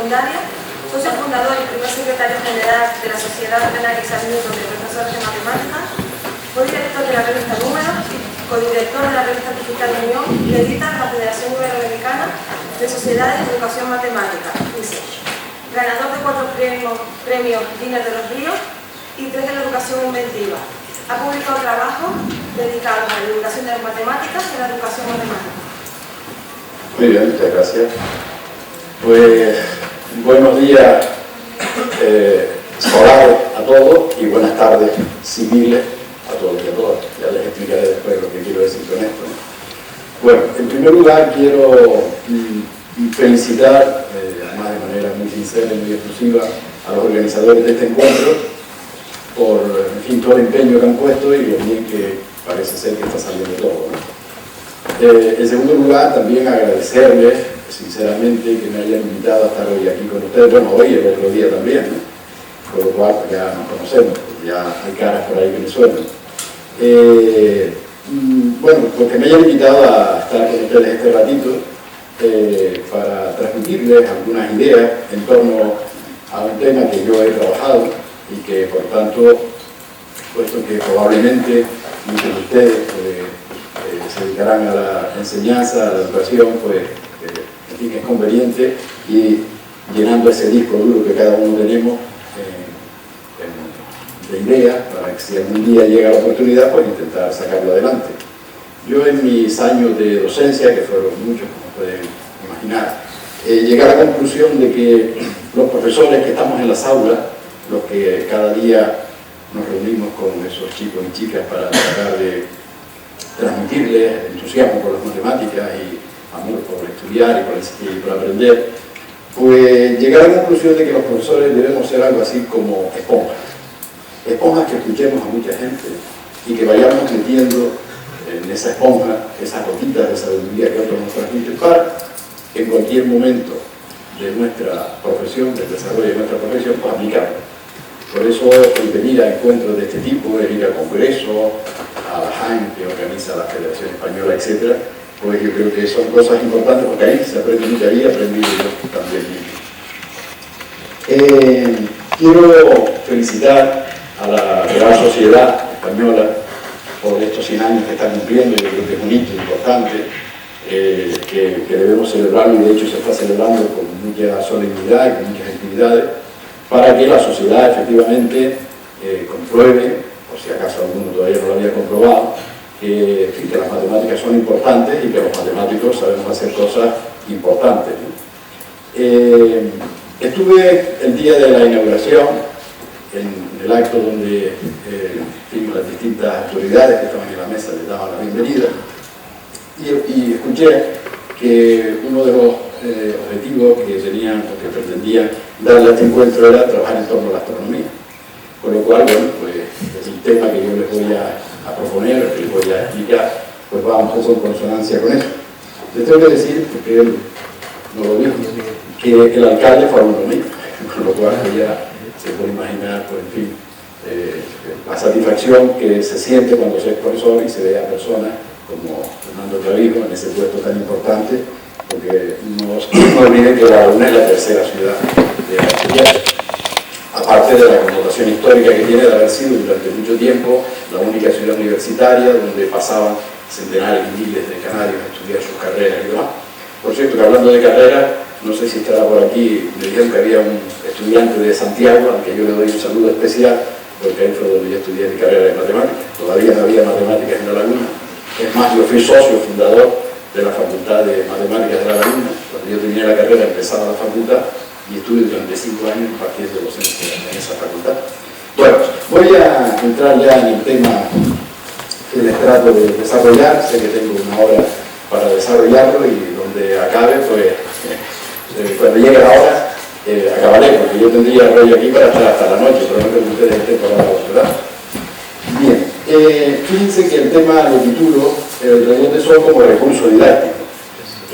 secundaria, socio fundador y primer secretario general de la Sociedad Ordinaria y San Newton de Profesores de Matemáticas, codirector de la revista Números, codirector de la revista Digital Unión y edita la Federación Iberoamericana de Sociedades de Educación Matemática, ISE. Ganador de 4 premios Diner de los Ríos y 3 de la educación inventiva. Ha publicado trabajos dedicados a la divulgación de las matemáticas y a la educación matemática. Muy bien, muchas gracias. Pues buenos días solares a todos y buenas tardes civiles a todos y a todas. Ya les explicaré después lo que quiero decir con esto, ¿no? Bueno, en primer lugar quiero felicitar, además de manera muy sincera y muy exclusiva, a los organizadores de este encuentro por, en fin, todo el empeño que han puesto y lo bien que parece ser que está saliendo todo, ¿no? En segundo lugar, también agradecerles sinceramente que me hayan invitado a estar hoy aquí con ustedes, bueno, hoy y el otro día también, ¿no? Por lo cual pues, ya nos conocemos, ya hay caras por ahí que me suenan. Bueno, porque me hayan invitado a estar con ustedes este ratito para transmitirles algunas ideas en torno a un tema que yo he trabajado y que por tanto, puesto que probablemente muchos de ustedes se dedicarán a la enseñanza, a la educación, pues en fin, es conveniente ir llenando ese disco duro que cada uno tenemos de ideas para que si algún día llega la oportunidad, pues intentar sacarlo adelante. Yo en mis años de docencia, que fueron muchos, como pueden imaginar, llegué a la conclusión de que los profesores que estamos en las aulas, los que cada día nos reunimos con esos chicos y chicas para tratar de transmitirles entusiasmo por las matemáticas y amor por estudiar y por aprender, pues llegué a la conclusión de que los profesores debemos ser algo así como esponjas. Esponjas que escuchemos a mucha gente y que vayamos metiendo en esa esponja esas gotitas de sabiduría que otros nos transmiten para en cualquier momento de nuestra profesión, del desarrollo de nuestra profesión, pues aplicarlo. Por eso el venir a encuentros de este tipo, el ir al Congreso, a la JAN que organiza la Federación Española, etc., pues yo creo que son cosas importantes porque ahí se aprende mucho, ahí aprendí yo también. Quiero felicitar a la Real Sociedad Española por estos 100 años que están cumpliendo. Yo creo que es un hito importante que debemos celebrarlo, y de hecho se está celebrando con mucha solemnidad y con muchas actividades para que la sociedad efectivamente compruebe, por si acaso alguno todavía no lo había comprobado, que las matemáticas son importantes y que los matemáticos sabemos hacer cosas importantes, ¿no? Estuve el día de la inauguración en el acto donde las distintas autoridades que estaban en la mesa les daban la bienvenida y escuché que uno de los objetivos que tenían o que pretendían darle a este encuentro era trabajar en torno a la astronomía. Con lo cual, bueno, pues el tema que yo les voy a proponer, que les voy a explicar, pues va un poco en consonancia con eso. Les tengo que decir, porque él no lo dijo, que el alcalde fue alumno mío, con lo cual pues ya se puede imaginar, pues en fin, la satisfacción que se siente cuando se es profesor y se ve a personas como Fernando Clavijo en ese puesto tan importante, porque no olviden que Barcelona es la tercera ciudad de la Asturias, aparte de la connotación histórica que tiene de haber sido durante mucho tiempo la única ciudad universitaria donde pasaban centenares y miles de canarios a estudiar sus carreras y demás. Por cierto, que hablando de carreras, no sé si estará por aquí, me dijeron que había un estudiante de Santiago, al que yo le doy un saludo especial, porque ahí fue donde yo estudié mi carrera de matemáticas. Todavía no había matemáticas en La Laguna. Es más, yo fui socio fundador de la Facultad de Matemáticas de La Laguna. Cuando yo terminé la carrera empezaba la facultad y estuve durante 5 años impartiendo docencia en esa facultad. Bueno, voy a entrar ya en el tema que les trato de desarrollar. Sé que tengo una hora para desarrollarlo y donde acabe, pues cuando llegue la hora acabaré, porque yo tendría rollo aquí para estar hasta la noche, pero no creo que ustedes estén por la ¿verdad? Bien, fíjense que el tema lo titulo el reloj de sol como recurso didáctico.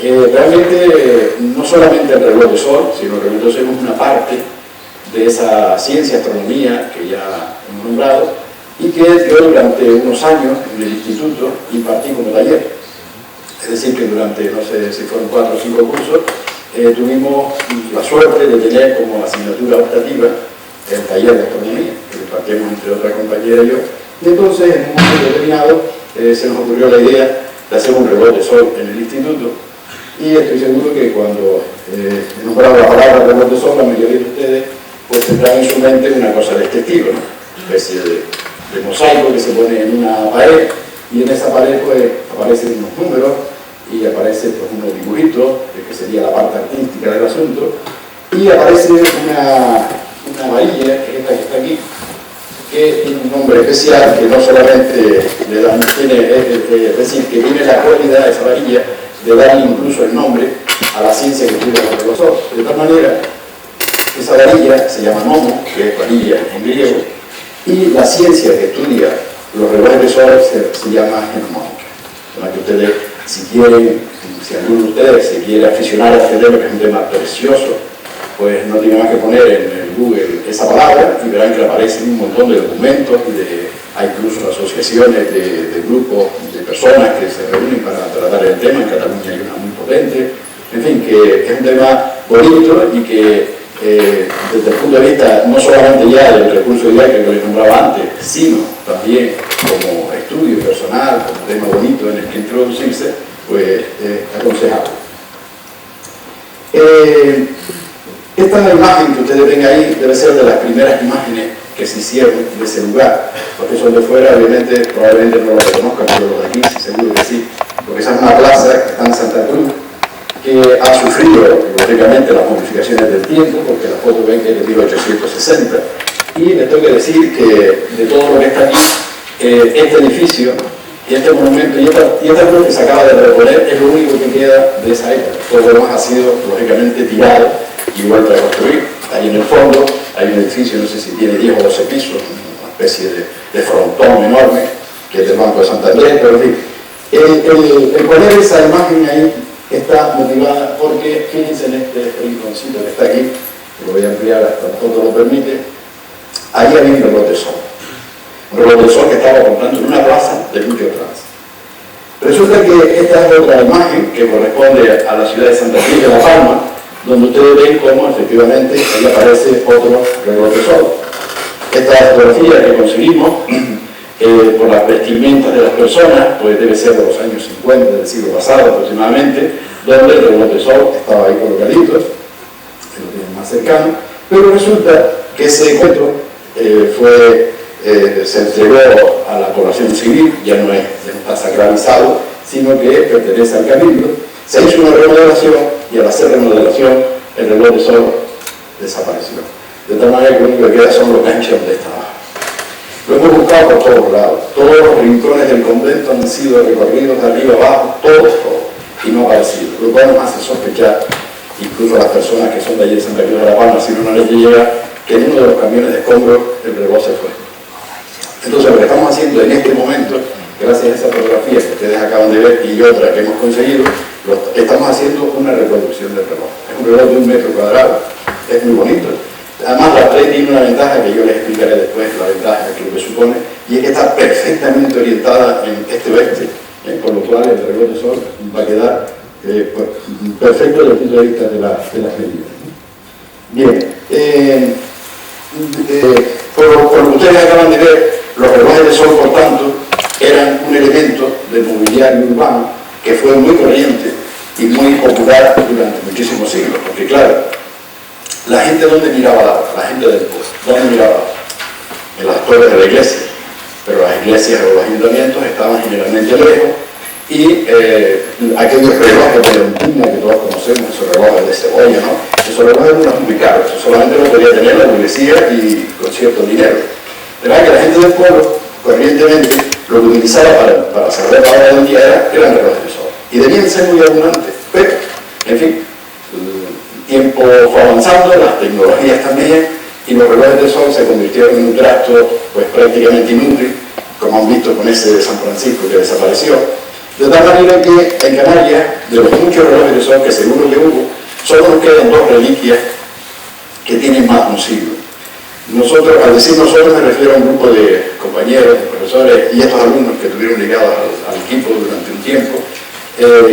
Realmente no solamente el reloj de sol, sino el reloj de sol es una parte de esa ciencia astronomía que ya hemos nombrado y que yo durante unos años en el instituto impartí como taller. Es decir, que durante, no sé si fueron 4 o 5 cursos, tuvimos la suerte de tener como asignatura optativa el taller de astronomía, que impartimos entre otra compañera y yo. Y entonces, en un momento determinado, se nos ocurrió la idea de hacer un reloj de sol en el instituto, y estoy seguro que cuando he nombrado la palabra reloj de sol, la mayoría de ustedes pues tendrán en su mente una cosa de este estilo, ¿no? Una especie de mosaico que se pone en una pared, y en esa pared pues aparecen unos números y aparece pues unos dibujitos, que sería la parte artística del asunto, y aparece una varilla, que es esta que está aquí, que tiene un nombre especial que no solamente le dan, es decir, que tiene la cualidad, esa varilla, de darle incluso el nombre a la ciencia que estudia los relojes. De tal manera, esa varilla se llama nomo, que es varilla en griego, y la ciencia que estudia los relojes de sol se llama genomónica. Para que ustedes, si quieren, si alguno de ustedes se quiere aficionar a este tema, que es un tema precioso, pues no tiene más que poner en el Google esa palabra y verán que aparecen un montón de documentos y hay incluso asociaciones de grupos de personas que se reúnen para tratar el tema. En Cataluña hay una muy potente. En fin, que es un tema bonito y que desde el punto de vista no solamente ya del recurso didáctico que les nombraba antes, sino también como estudio personal, como tema bonito en el que introducirse, pues aconsejable. Esta imagen que ustedes ven ahí debe ser de las primeras imágenes que se hicieron de ese lugar, porque son de fuera, obviamente, probablemente no lo reconozcan, pero los de aquí seguro que sí, porque esa es una plaza que está en Santa Cruz, que ha sufrido, lógicamente, las modificaciones del tiempo, porque la foto ven que es de 1860, y les tengo que decir que de todo lo que está aquí, este edificio y este monumento y esta cruz que se acaba de reponer es lo único que queda de esa época. Todo lo demás ha sido, lógicamente, tirado y vuelto a construir. Ahí en el fondo hay un edificio, no sé si tiene 10 o 12 pisos, una especie de frontón enorme, que es del Banco de Santander, pero en fin. El poner esa imagen ahí está motivada porque, fíjense en este rinconcito que está aquí, que lo voy a ampliar hasta la foto lo permite, ahí había un reloj de sol. Un reloj de sol que estaba comprando en una plaza de mucho atrás. Resulta que esta es otra imagen que corresponde a la ciudad de Santa Cruz de La Palma, donde ustedes ven cómo efectivamente ahí aparece otro reloj de sol. Esta fotografía que conseguimos por las vestimentas de las personas, pues debe ser de los años 50 del siglo pasado aproximadamente, donde el reloj de sol estaba ahí colocadito, que lo tienen más cercano, pero resulta que ese encuentro se entregó a la población civil, ya no está sacralizado, sino que pertenece al cabildo. Se hizo una remodelación y al hacer remodelación el reloj de sol desapareció. De tal manera que lo único que queda son los ganchos donde estaba. Lo hemos buscado por todos lados. Todos los rincones del convento han sido recorridos de arriba abajo, todos, y no ha aparecido. Lo cual nos hace sospechar, incluso a las personas que son de allí de Santa Cruz de La Palma, si no les llega, que en uno de los camiones de escombros el reloj se fue. Entonces lo que estamos haciendo en este momento, gracias a esa fotografía que ustedes acaban de ver y otra que hemos conseguido, estamos haciendo una reproducción del reloj. Es un reloj de 1 metro cuadrado, es muy bonito. Además la Play tiene una ventaja que yo les explicaré después, la ventaja que lo que supone, y es que está perfectamente orientada en este-oeste, con lo cual el reloj de sol va a quedar perfecto desde el punto de vista de las medidas. Bien, por lo que ustedes acaban de ver, los relojes de sol, por tanto, eran un elemento del mobiliario urbano que fue muy corriente y muy popular durante muchísimos siglos, porque claro, la gente ¿dónde miraba? La gente del pueblo, ¿dónde miraba? En las torres de la iglesia, pero las iglesias o los ayuntamientos estaban generalmente lejos y aquellos relojes de lentina que todos conocemos, esos relojes de cebolla, ¿no? Esos relojes eran muy caros, eso solamente lo podía tener la burguesía y con cierto dinero. De verdad que la gente del pueblo, corrientemente, lo que utilizaba para saber la hora del día eran relojes de sol. Y debían ser muy abundantes, pero, en fin, el tiempo fue avanzando, las tecnologías también, y los relojes de sol se convirtieron en un trasto pues, prácticamente inútil, como han visto con ese de San Francisco que desapareció. De tal manera que en Canarias, de los muchos relojes de sol que seguro que hubo, solo nos quedan 2 reliquias que tienen más de un siglo. Nosotros, al decir nosotros, me refiero a un grupo de compañeros, de profesores y estos alumnos que estuvieron ligados al equipo durante un tiempo.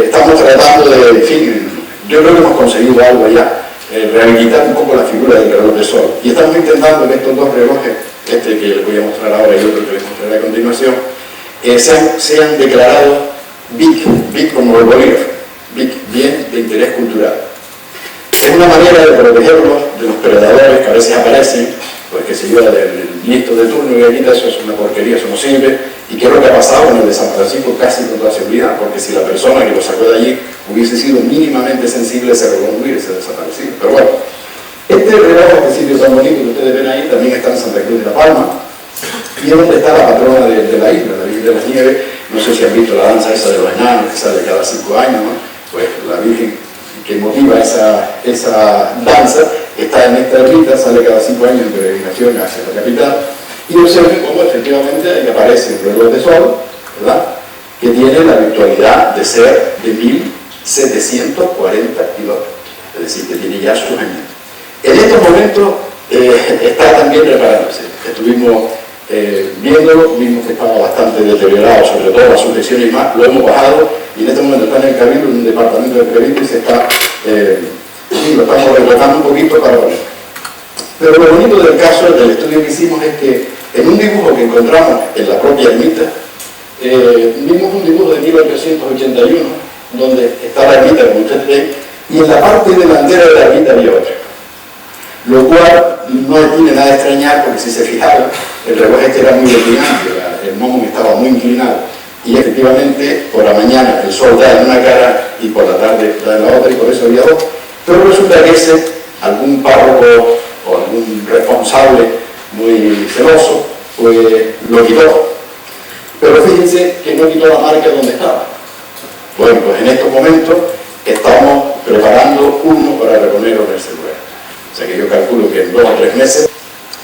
Estamos tratando de, en fin, yo creo que hemos conseguido algo ya, rehabilitar un poco la figura del reloj de sol. Y estamos intentando que estos dos relojes, este que les voy a mostrar ahora y otro que les mostraré a continuación, sean declarados BIC como el bolígrafo, BIC, bien de interés cultural. Es una manera de protegerlos de los predadores que a veces aparecen, pues que se lleva del listo de turno y aquí eso es una porquería, eso no sirve. Y que es lo que ha pasado en el de San Francisco casi con toda seguridad, porque si la persona que lo sacó de allí hubiese sido mínimamente sensible, se revolvió y se desaparecido. Pero bueno, este reloj, este sitio tan bonito que ustedes ven ahí, también está en Santa Cruz de la Palma, y es donde está la patrona de la isla, la Virgen de las Nieves. No sé si han visto la danza esa de los enanos, que sale cada 5 años, ¿no? Pues la Virgen que motiva esa danza está en esta ermita, sale cada 5 años en peregrinación hacia la capital, y observen cómo efectivamente ahí aparece un reloj de sol, ¿verdad?, que tiene la virtualidad de ser de 1740 kilómetros, es decir, que tiene ya sus años. En estos momentos está también reparándose. Estuvimos viéndolo, vimos que estaba bastante deteriorado, sobre todo la sujeción y más, lo hemos bajado y en este momento está en el Cabildo, en un departamento del Cabildo, y se está, lo estamos retratando un poquito para poner. Pero lo bonito del caso, del estudio que hicimos, es que en un dibujo que encontramos en la propia ermita, vimos un dibujo de 1881, donde está la ermita, como ustedes ven, y en la parte delantera de la ermita había otra. Lo cual no tiene nada de extrañar, porque si se fijaron, el reloj este era muy declinante, el momo estaba muy inclinado, y efectivamente por la mañana el sol da en una cara y por la tarde da en la otra, y por eso había dos. Pero resulta que algún párroco o algún responsable muy celoso, pues lo quitó. Pero fíjense que no quitó la marca donde estaba. Bueno, pues en estos momentos estamos preparando uno para reponerlo en ese lugar. O sea que yo calculo que en 2 o 3 meses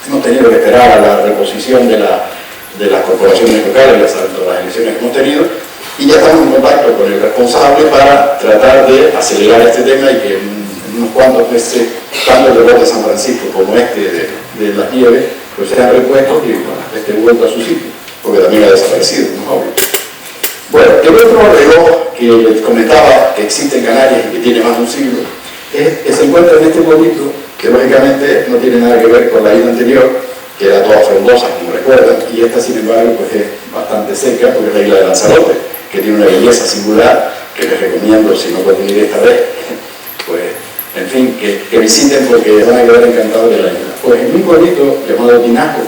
hemos tenido que esperar a la reposición de las corporaciones locales, las elecciones que hemos tenido, y ya estamos en contacto con el responsable para tratar de acelerar este tema y que en unos cuantos meses, tanto el reloj de San Francisco como este de las Nieves, pues sean repuestos y bueno, esté vuelto a su sitio, porque también ha desaparecido, no es obvio. Bueno, el otro reloj que les comentaba que existe en Canarias y que tiene más de un siglo, es que se encuentra en este pueblito, que lógicamente no tiene nada que ver con la isla anterior, que era toda frondosa, como recuerdan, y esta sin embargo pues es bastante seca, porque es la isla de Lanzarote, que tiene una belleza singular, que les recomiendo, si no pueden ir esta vez, pues en fin, que visiten porque van a quedar encantados de la isla. Pues en un pueblito llamado Tinajo,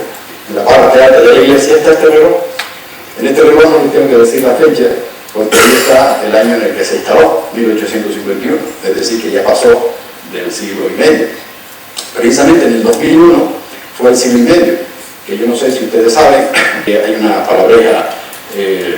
en la parte alta de la iglesia, está este reloj. En este reloj no les tengo que decir la fecha, porque ahí está el año en el que se instaló, 1851, es decir, que ya pasó del siglo y medio. Precisamente en el 2001 fue el siglo y medio, que yo no sé si ustedes saben, que hay una palabreja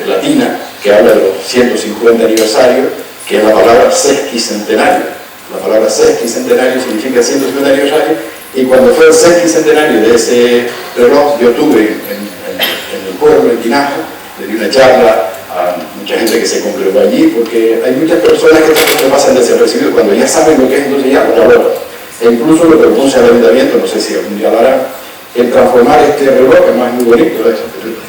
latina que habla de los 150 aniversarios, que es la palabra sesquicentenario. La palabra sesquicentenario significa 150 aniversario, y cuando fue el sesquicentenario de ese reloj, yo tuve en el pueblo, en Tinajo, le di una charla a mucha gente que se congregó allí, porque hay muchas personas que pasan desapercibidos cuando ya saben lo que es, entonces ya lo valoran. E incluso lo propuse al ayuntamiento, no sé si algún día lo harán, el transformar este reloj, que además es muy bonito,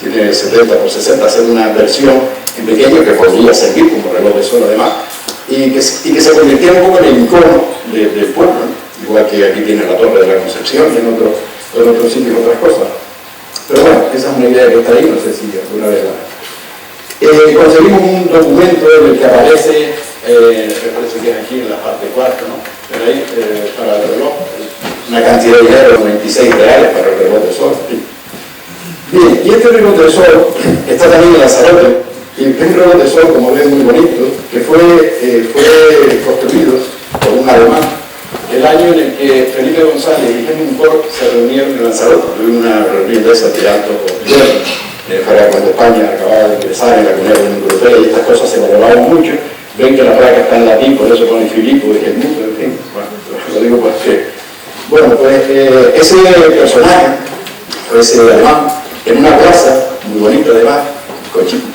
tiene 70 por 60, hacer una versión en pequeño que podría servir como reloj de sol además, y que se convirtiera un poco en el icono del pueblo, ¿no? Igual que aquí tiene la Torre de la Concepción y en otros sitios otras cosas. Pero bueno, esa es una idea que está ahí, no sé si alguna vez la... conseguimos un documento en el que aparece, me parece que es aquí en la parte cuarta, ¿no? Pero ahí, para el reloj, una cantidad de dinero, 26 reales para el reloj de sol. Bien, y este reloj de sol está también en Lanzarote, y es un reloj de sol, como ven, muy bonito, que fue construido por un alemán el año en el que Felipe González y Henry Ford se reunieron en Lanzarote. Tuvimos una reunión de esas de alto gobierno, para cuando España acababa de ingresar en la Comunidad Europea, y estas cosas se valoraban mucho. Ven que la placa está en latín, por eso pone Filipo y Helmuto, en fin, bueno, lo digo porque... Bueno, pues ese personaje, ese alemán, en una plaza muy bonita además,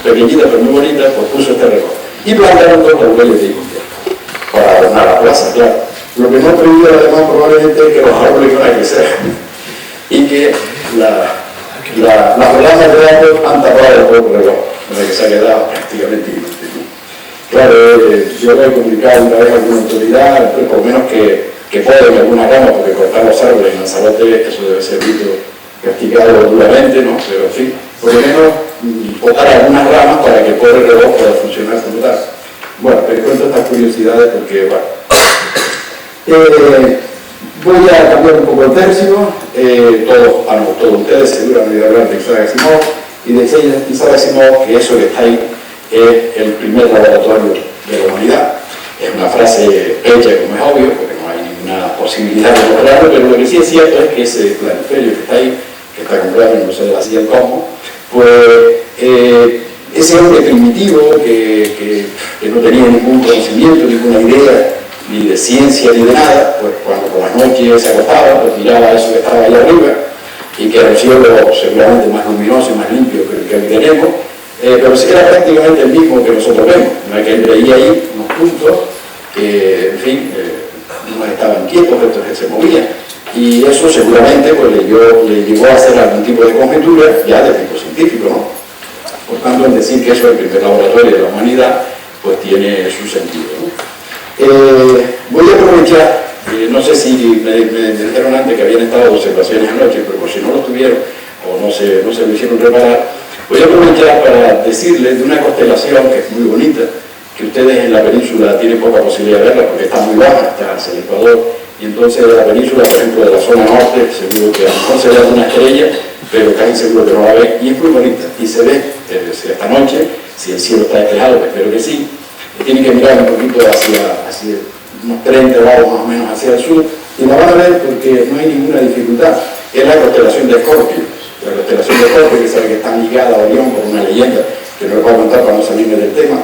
pequeñita pero muy bonita, pues puso este reloj. Y plantaron 2 laureles de Icontia para adornar la plaza, claro. Lo que no previó además probablemente es que los árboles iban a crecer y que las ramas de árbol han tapado el propio reloj, en el que se ha quedado prácticamente inútil. Claro, yo le he comunicado una vez a alguna autoridad, pues, por lo menos que poden alguna rama, porque cortar los árboles en Lanzarote, eso debe ser visto castigado duramente, ¿no? Pero en fin, por lo menos botar algunas ramas para que el pobre reloj pueda funcionar como tal. Bueno, les cuento estas curiosidades porque, bueno. Voy a cambiar un poco el tercio. Todos ustedes seguro han oído hablar de Isaac Asimov, y de Isaac Asimov, que eso que está ahí es el primer laboratorio de la humanidad. Es una frase hecha, como es obvio, porque no hay ninguna posibilidad de lograrlo, pero lo que sí es cierto es que ese planiferio que está ahí, que está comprado en el Museo de la Ciencia del Cosmos, pues ese hombre primitivo que no tenía ningún conocimiento, ninguna idea, ni de ciencia ni de nada, pues cuando por las noches se acostaba, pues miraba eso que estaba ahí arriba, y que era un cielo seguramente más luminoso y más limpio que el que hoy tenemos, pero sí era prácticamente el mismo que nosotros vemos, ¿no? Que él veía ahí unos puntos que, en fin, unos estaban quietos, otros se movían, y eso seguramente pues, le llevó a hacer algún tipo de conjetura ya de tipo científico, ¿no? Por tanto, el decir que eso es el primer laboratorio de la humanidad, pues tiene su sentido, ¿no? Voy a aprovechar, no sé si me dijeron antes que habían estado observaciones anoche, pero por si no lo tuvieron o no se lo hicieron reparar, voy a aprovechar para decirles de una constelación que es muy bonita, que ustedes en la península tienen poca posibilidad de verla porque está muy baja, está hacia el Ecuador, y entonces de la península, por ejemplo, de la zona norte, seguro que a lo mejor se ve alguna estrella, pero casi seguro que no la ven, y es muy bonita, y se ve esta noche, si el cielo está despejado, espero que sí. Tienen que mirar un poquito hacia unos 30 grados más o menos hacia el sur, y la van a ver porque no hay ninguna dificultad. Es la constelación de Escorpio. La constelación de Escorpio, que sabe que está ligada a Orión por una leyenda que no les voy a contar para no salirme del tema.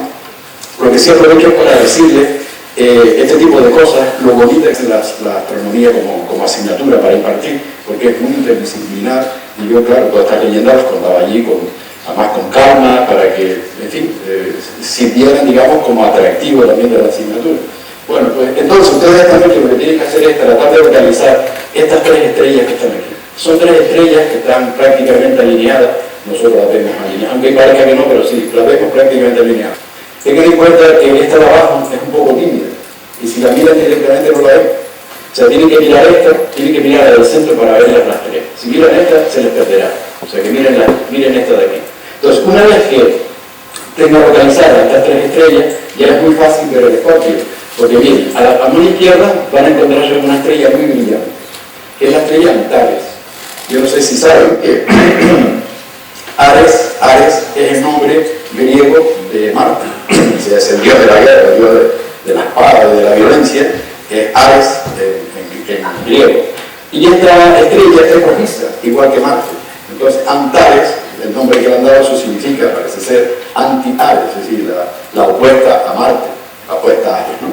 Lo que sí aprovecho es para decirles este tipo de cosas, lo bonita es la astronomía como asignatura para impartir, porque es muy interdisciplinar, y yo, claro, todas estas leyendas las contaba allí además con calma, para que, en fin, sirvieran, digamos, como atractivo también de la asignatura. Bueno, pues entonces ustedes esta noche lo que tienen que hacer es tratar de localizar estas tres estrellas que están aquí. Son tres estrellas que están prácticamente alineadas, nosotros las vemos alineadas, aunque parezca que no, pero sí, las vemos prácticamente alineadas. Tengan en cuenta que esta de abajo es un poco tímida, y si la miran directamente no la ven. O sea, tienen que mirar esta, tienen que mirar al centro para verlas las tres. Si miran esta, se les perderá. O sea, que miren esta de aquí. Entonces, una vez que tengan localizadas estas tres estrellas, ya es muy fácil ver el Escorpio, porque miren, a la mano izquierda van a encontrarse una estrella muy brillante, que es la estrella Antares. Yo no sé si saben que Ares es el nombre griego de Marte, es el dios de la guerra, el dios de la espada, de la violencia, Ares en griego. Y esta estrella es rojiza, igual que Marte. Entonces, Antares, el nombre que le han dado, eso significa, parece ser, anti-Ares, es decir, la opuesta a Marte, la opuesta a Ares, ¿no?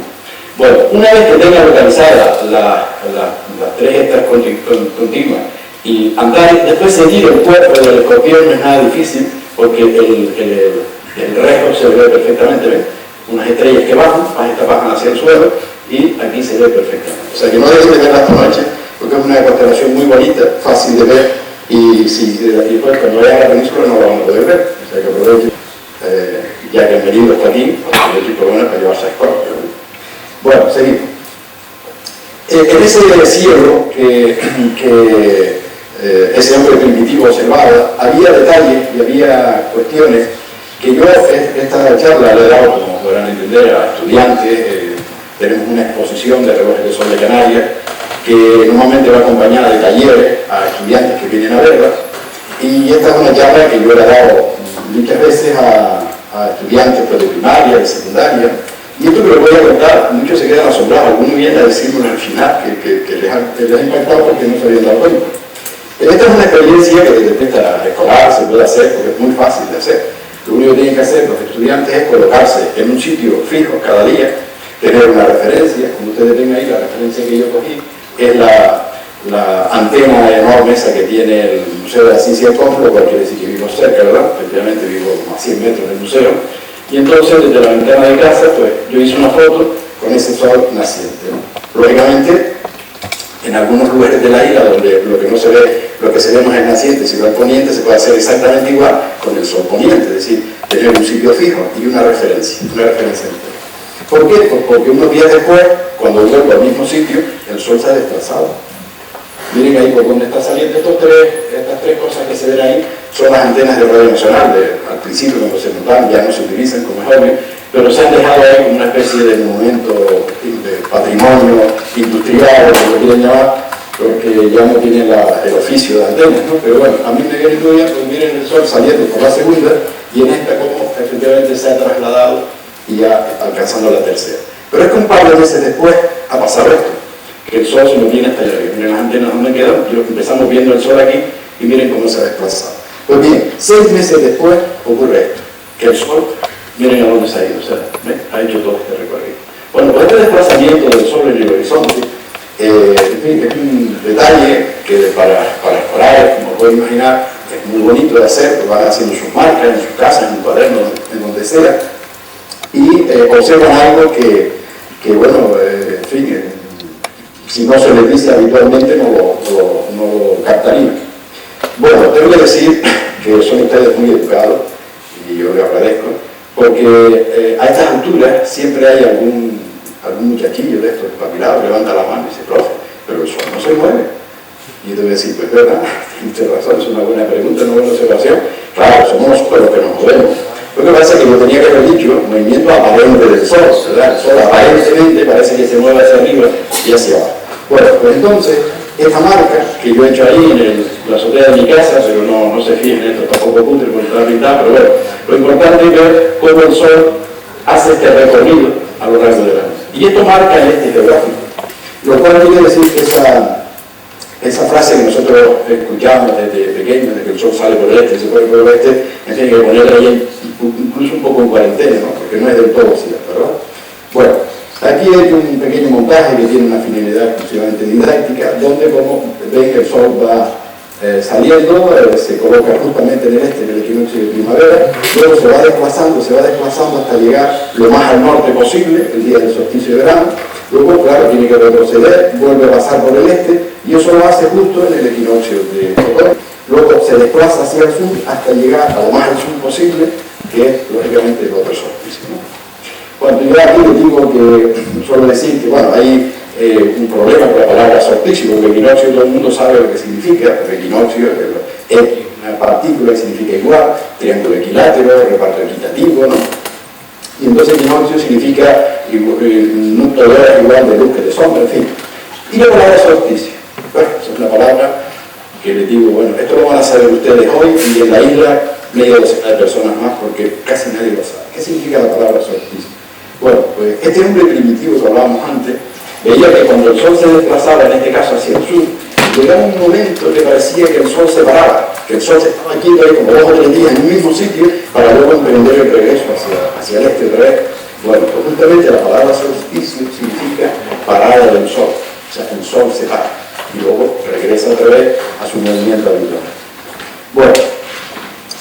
Bueno, una vez que tengan localizadas las tres estas continuas y Antares, después seguir el cuerpo del escorpión no es nada difícil, porque el resto se ve perfectamente, ¿ven? Unas estrellas que bajan hacia el suelo, y aquí se ve perfectamente. O sea que no deben de verla esta noche, porque es una constelación muy bonita, fácil de ver, y después cuando vayan a la península no la van a poder ver. O sea que aprovechen, ya que han venido hasta aquí, aprovechen por lo menos para llevarse a Escorpio. Bueno, seguimos. En ese cielo ese hombre primitivo observaba, había detalles y había cuestiones que yo esta charla le he dado, como podrán entender, a estudiantes. Tenemos una exposición de relojes de sol de Canarias que normalmente va acompañada de talleres a estudiantes que vienen a verla, y esta es una charla que yo le he dado muchas veces a estudiantes pues, de primaria, de secundaria, y esto que les voy a contar, muchos se quedan asombrados, algunos vienen a decirme al final que les ha impactado porque no se habían dado cuenta. Esta es una experiencia que desde esta escolar se puede hacer porque es muy fácil de hacer. Lo único que tienen que hacer los estudiantes es colocarse en un sitio fijo cada día, tener una referencia, como ustedes ven ahí, la referencia que yo cogí es la antena enorme esa que tiene el Museo de la Ciencia del Cosmos, lo cual quiere decir que vivo cerca, ¿verdad? Efectivamente vivo como a 100 metros del museo, y entonces desde la ventana de casa, pues yo hice una foto con ese sol naciente, ¿no? Lógicamente, en algunos lugares de la isla donde lo que no se ve, lo que se ve no es el naciente, sino el poniente, se puede hacer exactamente igual con el sol poniente, es decir, tener un sitio fijo y una referencia entera. ¿Por qué? Pues porque unos días después, cuando vuelvo al mismo sitio, el Sol se ha desplazado. Miren ahí por donde está saliendo estas tres cosas que se ven ahí, son las antenas de Radio Nacional. Al principio, cuando se montaron, ya no se utilizan, como es obvio, pero se han dejado ahí como una especie de monumento, de patrimonio industrial, como lo quieren llamar, porque ya no tienen el oficio de antenas, ¿no? Pero bueno, a mí me viene muy bien, pues miren el Sol saliendo por la segunda, y en esta como efectivamente se ha trasladado y ya alcanzando la tercera. Pero es que un par de meses después ha pasado esto, que el Sol se lo tiene hasta allá. Miren las antenas donde quedan, empezamos viendo el Sol aquí y miren cómo se ha desplazado. Pues bien, 6 meses después ocurre esto, que el Sol, miren a dónde se ha ido, o sea, ha hecho todo este recorrido. Bueno, pues este desplazamiento del Sol en el horizonte, en fin, es un detalle que para explorar, como pueden imaginar, es muy bonito de hacer, pues van haciendo sus marcas en sus casas, en un cuaderno, en donde sea, y observan algo que bueno, en fin, si no se les dice habitualmente no lo captarían. Bueno, tengo que decir que son ustedes muy educados, y yo les agradezco, porque a estas alturas siempre hay algún muchachillo de estos espabilados, levanta la mano y dice, profe, pero el Sol no se mueve. Y yo te voy a decir, pues verdad, tienes razón, es una buena pregunta, una buena observación. Claro, somos nosotros los que nos movemos. Lo que pasa es que yo tenía que haber dicho movimiento aparente del Sol, ¿verdad? El Sol aparentemente parece que se mueve hacia arriba y hacia abajo. Bueno, pues entonces, esta marca que yo he hecho ahí en la azotea de mi casa, pero no se fijen, esto está un poco cutre porque está pintado, pero bueno, lo importante es ver cómo el Sol hace este recorrido a lo largo de la noche. Y esto marca el este geográfico, lo cual quiere decir que esa frase que nosotros escuchamos desde pequeños, de que el Sol sale por el este y se pone por el oeste, en fin, hay que ponerla ahí incluso un poco en cuarentena, ¿no? Porque no es del todo cierto, ¿verdad? Bueno, aquí he hecho un pequeño montaje que tiene una finalidad exclusivamente didáctica, donde, como ven, el Sol va saliendo, se coloca justamente en el este, en el equinoccio de primavera, luego se va desplazando hasta llegar lo más al norte posible, el día del solsticio de verano, luego, claro, tiene que retroceder, vuelve a pasar por el este, y eso lo hace justo en el equinoccio de otoño. Luego se desplaza hacia el sur hasta llegar a lo más al sur posible, que es, lógicamente, el otro solsticio, ¿no? Bueno, yo aquí les digo que, suelo decir que, bueno, hay un problema con la palabra solsticio, porque equinoccio todo el mundo sabe lo que significa, porque equinoccio es una partícula que significa igual, triángulo equilátero, reparto equitativo, ¿no? Y entonces equinoccio significa un núcleo de horas igual de luz que de sombra, en fin. Y la palabra solsticio, bueno, esa es una palabra que les digo, bueno, esto lo van a saber ustedes hoy y en la isla media docena de personas más, porque casi nadie lo sabe. ¿Qué significa la palabra solsticio? Bueno, pues este hombre primitivo que hablábamos antes, veía que cuando el Sol se desplazaba, en este caso hacia el sur, llegaba un momento que parecía que el Sol se paraba, que el Sol se estaba quieto ahí como 2 o 3 días en un mismo sitio, para luego emprender el regreso hacia el este otra vez. Bueno, pues justamente la palabra solsticio significa parada del Sol, o sea, el Sol se para y luego regresa otra vez a su movimiento habitual. Bueno,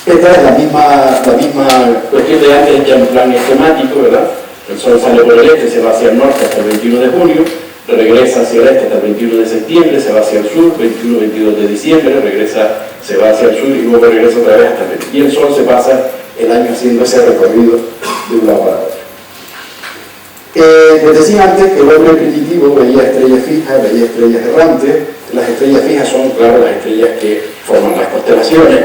esta es la misma cuestión de antes, ya en plan esquemático, ¿verdad? El Sol sale por el este, se va hacia el norte hasta el 21 de junio, regresa hacia el este hasta el 21 de septiembre, se va hacia el sur, 21-22 de diciembre, se va hacia el sur y luego regresa otra vez hasta el 20. Y el Sol se pasa el año haciendo ese recorrido de un lado para otro. Les decía antes que el hombre primitivo veía estrellas fijas, veía estrellas errantes. Las estrellas fijas son, claro, las estrellas que forman las constelaciones.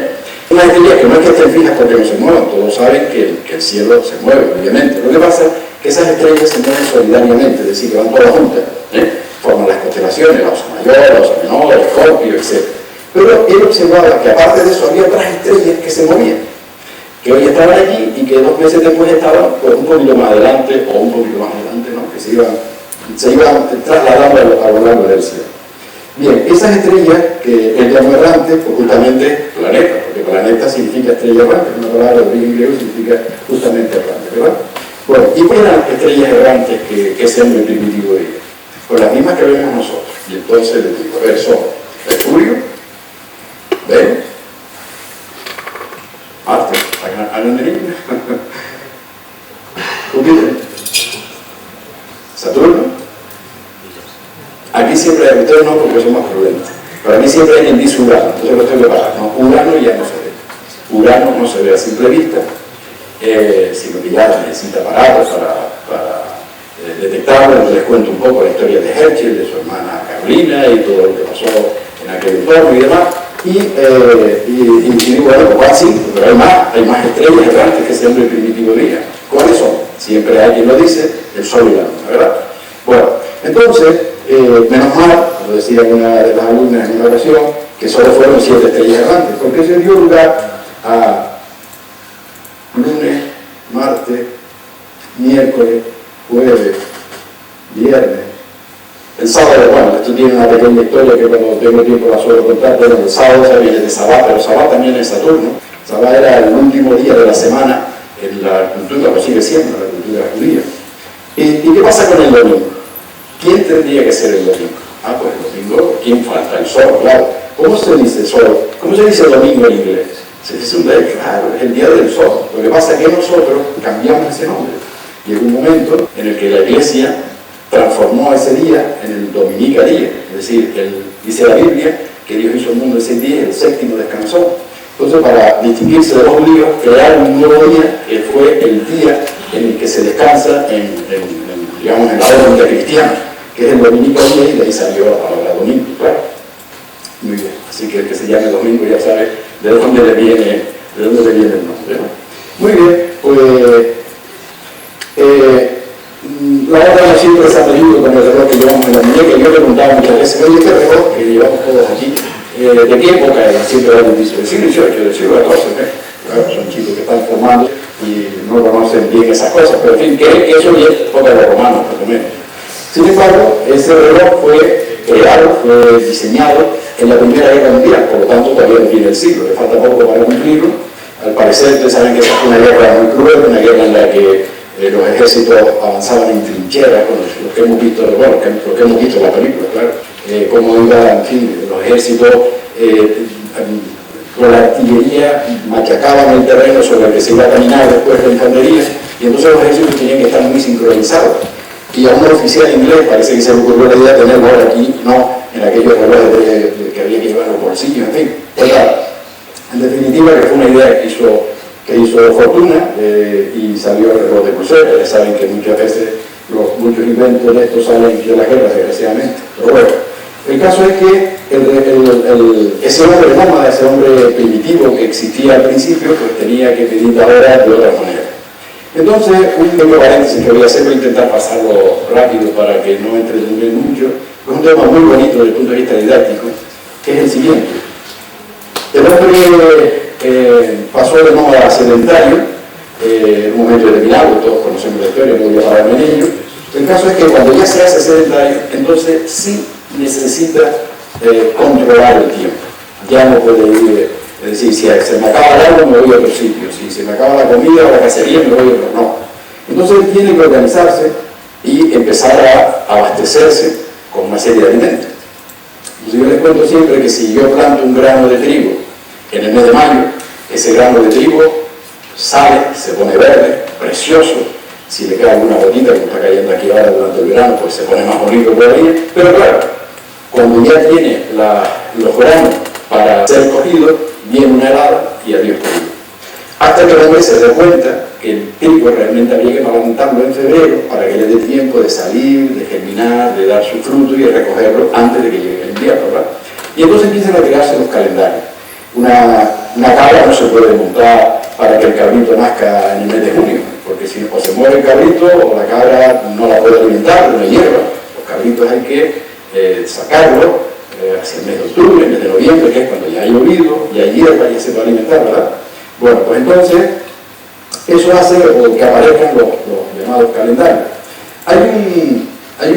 Unas estrellas que no es que estén fijas porque no se muevan, todos saben que el cielo se mueve, obviamente. Lo que pasa es que esas estrellas se mueven solidariamente, es decir, que van todas juntas, forman las constelaciones, la Osa Mayor, la Osa Menor, Escorpio, etc. Pero él observaba que aparte de eso había otras estrellas que se movían, que hoy estaban allí y que 2 meses después estaban pues, un poquito más adelante o un poquito más adelante, ¿no? Que se iban trasladando a lo largo del cielo. Bien, esas estrellas que él llamó errantes, pues justamente planeta, porque planeta significa estrella errante, es una palabra de origen griego, significa justamente errante, ¿verdad? Bueno, ¿y cuáles eran las estrellas errantes que ese hombre primitivo veía? Pues las mismas que vemos nosotros. Y entonces les digo, a ver, son Mercurio, Venus, Marte, hagan de niña, Júpiter, Saturno. Aquí siempre hay, ustedes no porque son más prudentes, pero aquí siempre hay quien dice Urano, entonces lo tengo que parar, ¿no? Urano ya no se ve. Urano no se ve a simple vista. sino que ya necesita aparatos para detectarlo. Les cuento un poco la historia de Herschel, de su hermana Carolina y todo lo que pasó en aquel entorno y demás. Y bueno, pues así, pero hay más estrellas errantes que ese hombre primitivo día. ¿Cuáles son? Siempre hay quien lo dice, el Sol y la Luna, ¿verdad? Bueno, entonces, menos mal, como decía una de las alumnas en una ocasión, que solo fueron 7 estrellas errantes, porque se dio lugar a lunes, martes, miércoles, jueves, viernes. El sábado, bueno, esto tiene una pequeña historia que cuando tengo tiempo la suelo contar, pero el sábado se viene de Sabá, pero Sabá también es Saturno. Sabá era el último día de la semana en la cultura, lo sigue siendo, la cultura judía. ¿Y qué pasa con el domingo? ¿Quién tendría que ser el domingo? Ah, pues el domingo, ¿quién falta? El sol, claro. ¿Cómo se dice sol? ¿Cómo se dice domingo en inglés? Se dice un día, claro, es el día del sol. Lo que pasa es que nosotros cambiamos ese nombre. Llegó un momento en el que la Iglesia transformó ese día en el Dominica día. Es decir, dice la Biblia que Dios hizo el mundo en 6 días, el séptimo descansó. Entonces, para distinguirse de los judíos, crearon un nuevo día, que fue el día en el que se descansa digamos, en la orden cristiana, que es el Dominica día, y de ahí salió la palabra domingo, claro. Muy bien, así que el que se llame domingo ya sabe de dónde le viene el nombre, ¿no? Muy bien, pues la otra siempre se ha pedido con el reloj que llevamos en la muñeca. Yo le preguntaba muchas veces, oye, este reloj que llevamos todos aquí, ¿de qué época era? Siempre alguien dice, del siglo XVIII, del siglo XIV, claro, son chicos que están formando y no conocen bien esas cosas, pero en fin, que eso ya es época de los romanos, por lo menos. Sin embargo, ese reloj fue creado, fue diseñado en la Primera Guerra Mundial, por lo tanto todavía no tiene el siglo, le falta poco para cumplirlo. Al parecer, ustedes saben que esa fue una guerra muy cruel, una guerra en la que los ejércitos avanzaban en trincheras, con los que hemos visto, bueno, lo que hemos visto en la película, claro, cómo iba, en fin, los ejércitos con la artillería machacaban el terreno sobre el que se iba a caminar después de la infantería, y entonces los ejércitos tenían que estar muy sincronizados. Y a un oficial inglés parece que se le ocurrió la idea de tenerlo ahora aquí, no en aquellos relojes que había que llevar en los bolsillos, en fin. Pues claro, en definitiva, que fue una idea que hizo fortuna y salió el reloj de crucero. Ya saben que muchas veces muchos inventos de estos salen de las guerras, desgraciadamente. Pero bueno, el caso es que ese hombre nómada, ese hombre primitivo que existía al principio, pues tenía que pedir la hora de otra manera. Entonces, un pequeño paréntesis que voy a hacer, voy a intentar pasarlo rápido para que no entretenga mucho. Es un tema muy bonito desde el punto de vista didáctico, que es el siguiente. El hombre pasó de nómada a sedentario, en un momento determinado, todos conocemos la historia, no voy a pararme en ello. El caso es que cuando ya se hace sedentario, entonces sí necesita controlar el tiempo. Ya no puede ir, es decir, si se me acaba el agua me voy a otro sitio, si se me acaba la comida o la cacería me voy a otro, no. Entonces él tiene que organizarse y empezar a abastecerse con una serie de alimentos. Entonces yo les cuento siempre que si yo planto un grano de trigo en el mes de mayo, ese grano de trigo sale, se pone verde, precioso. Si le queda alguna gotita, como está cayendo aquí ahora durante el verano, pues se pone más bonito todavía. Pero claro, cuando ya tiene los granos para ser cogidos, viene una helada y adiós trigo. Hasta que el hombre se dé cuenta que el trigo realmente habría que plantarlo en febrero para que le dé tiempo de salir, de germinar, de dar su fruto y de recogerlo antes de que llegue el invierno, ¿verdad? Y entonces empiezan a crearse los calendarios. Una cabra no se puede montar para que el cabrito nazca en el mes de junio, porque si o se muere el cabrito o la cabra no la puede alimentar, no hay hierba. Los cabritos hay que sacarlos hacia el mes de octubre, el mes de noviembre, que es cuando ya ha llovido, ya hay hierba, ya se puede alimentar, ¿verdad? Bueno, pues entonces eso hace que aparezcan los llamados calendarios. Hay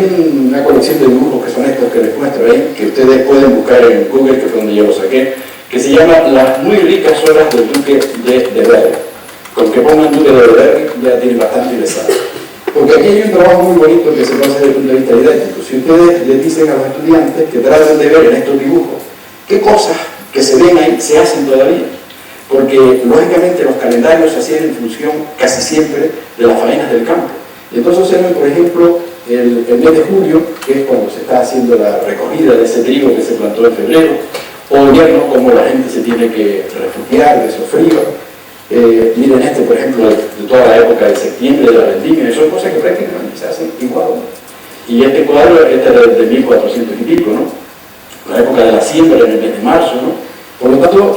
una colección de dibujos que son estos que les muestro ahí, que ustedes pueden buscar en Google, que fue donde yo lo saqué, que se llama Las muy ricas horas del duque de Berry. Con que pongan duque de Berry ya tienen bastante y les sale. Porque aquí hay un trabajo muy bonito que se puede hacer desde el punto de vista didáctico. Si ustedes les dicen a los estudiantes que traten de ver en estos dibujos qué cosas que se ven ahí se hacen todavía. Porque lógicamente los calendarios se hacían en función casi siempre de las faenas del campo. Y entonces observen, por ejemplo, el mes de julio, que es cuando se está haciendo la recogida de ese trigo que se plantó en febrero, o invierno, como la gente se tiene que refugiar de esos fríos. Miren este, por ejemplo, de toda la época de septiembre, de la vendimia, son cosas que prácticamente se hacen igual, ¿no? Y este cuadro, este es de 1400 y pico, ¿no? La época de la siembra en el mes de marzo, ¿no? Por lo tanto,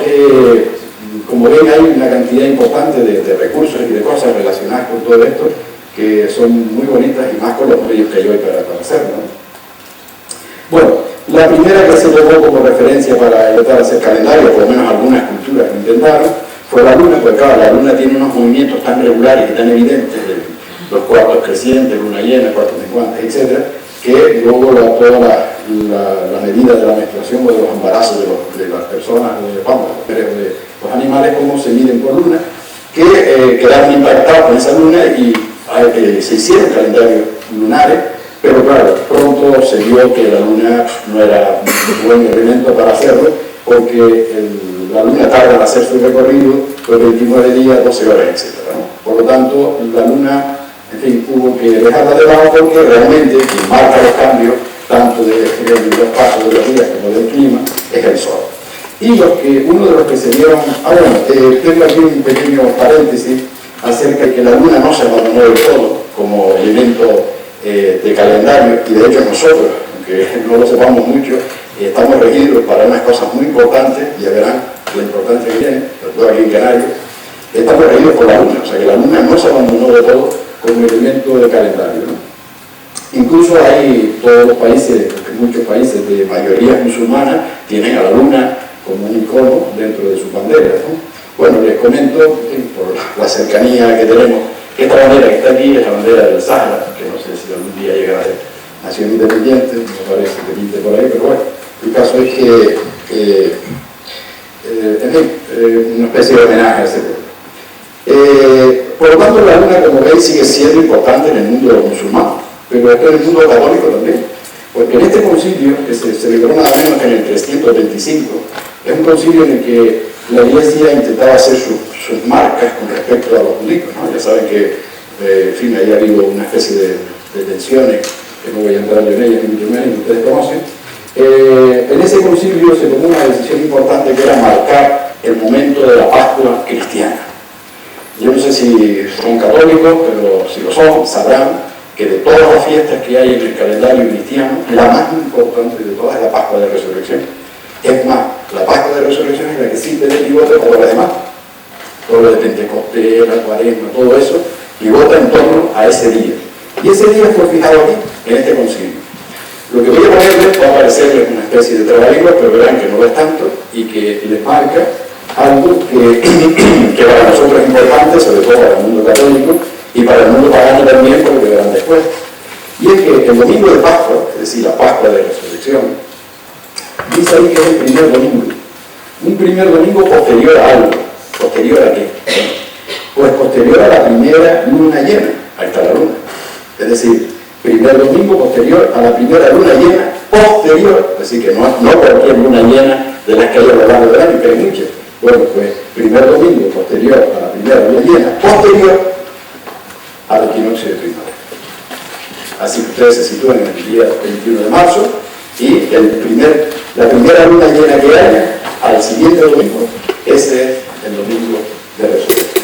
como ven, hay una cantidad importante de recursos y de cosas relacionadas con todo esto que son muy bonitas y más con los medios que hay hoy para hacerlo, ¿no? Bueno, la primera que se tomó como referencia para intentar hacer calendario, por lo menos algunas culturas lo intentaron, fue la luna, porque claro, la luna tiene unos movimientos tan regulares y tan evidentes de los cuartos crecientes, luna llena, cuartos menguantes, etc., que luego toda la medida de la menstruación o de los embarazos de las personas, de los animales, como se miden por luna, que quedaron impactados con esa luna y se hicieron calendarios lunares, pero claro, pronto se vio que la luna no era un buen elemento para hacerlo, porque la luna tarda en hacer su recorrido, pues 29 días, 12 horas, etc., ¿no? Por lo tanto, la luna, en fin, hubo que dejarla de lado porque realmente quien marca los cambios, tanto de los pasos de los días como del clima, es el Sol. Y uno de los que se dieron, tengo aquí un pequeño paréntesis acerca de que la luna no se abandonó del todo como elemento de calendario, y de hecho nosotros, aunque no lo sepamos mucho, estamos regidos para unas cosas muy importantes, ya verán la importancia que tiene, sobre todo aquí en Canarias, estamos regidos por la luna, o sea que la luna no se abandonó de todo como elemento de calendario, ¿no? Incluso hay todos los países, muchos países de mayoría musulmana, tienen a la luna como un icono dentro de sus banderas, ¿no? Bueno, les comento, por la cercanía que tenemos, que esta bandera que está aquí es la bandera del Sahara, que no sé si algún día llegará a ser nación independiente, me parece que pinte por ahí, pero bueno, el caso es que en fin, una especie de homenaje a ese pueblo. Por lo tanto, la luna, como veis, sigue siendo importante en el mundo musulmán, pero en el mundo católico también, porque en este concilio, que se celebró nada menos que en el 325, es un concilio en el que la Iglesia intentaba hacer sus marcas con respecto a los judíos, ¿no? Ya saben que, en fin, ahí ha habido una especie de tensiones, que no voy a entrar en ellas ni mucho menos, ustedes conocen. En ese concilio se tomó una decisión importante, que era marcar el momento de la Pascua cristiana. Yo no sé si son católicos, pero si lo son, sabrán que de todas las fiestas que hay en el calendario cristiano, la más importante de todas es la Pascua de Resurrección. Es más, la Pascua de Resurrección es la que sirve de pivote para lo demás. Todo lo de Pentecostés, la Cuaresma, todo eso, pivota en torno a ese día. Y ese día fue fijado aquí, en este concilio. Lo que voy a ponerles va a parecerles una especie de trabalengua, pero verán que no lo es tanto y que les marca algo que para nosotros es importante, sobre todo para el mundo católico y para el mundo pagano también, porque verán después. Y es que el domingo de Pascua, es decir, la Pascua de Resurrección, dice ahí que es el primer domingo. Un primer domingo posterior a algo. ¿Posterior a qué? Pues posterior a la primera luna llena. Ahí está la luna. Es decir, primer domingo posterior a la primera luna llena, posterior, es decir, que no cualquier luna llena de las que hay a lo largo del año, que hay muchas. Bueno, pues primer domingo posterior a la primera luna llena, posterior al equinoccio de primavera. Así que ustedes se sitúan en el día 21 de marzo y la primera luna llena que haya al siguiente domingo, ese es el domingo de resurrección.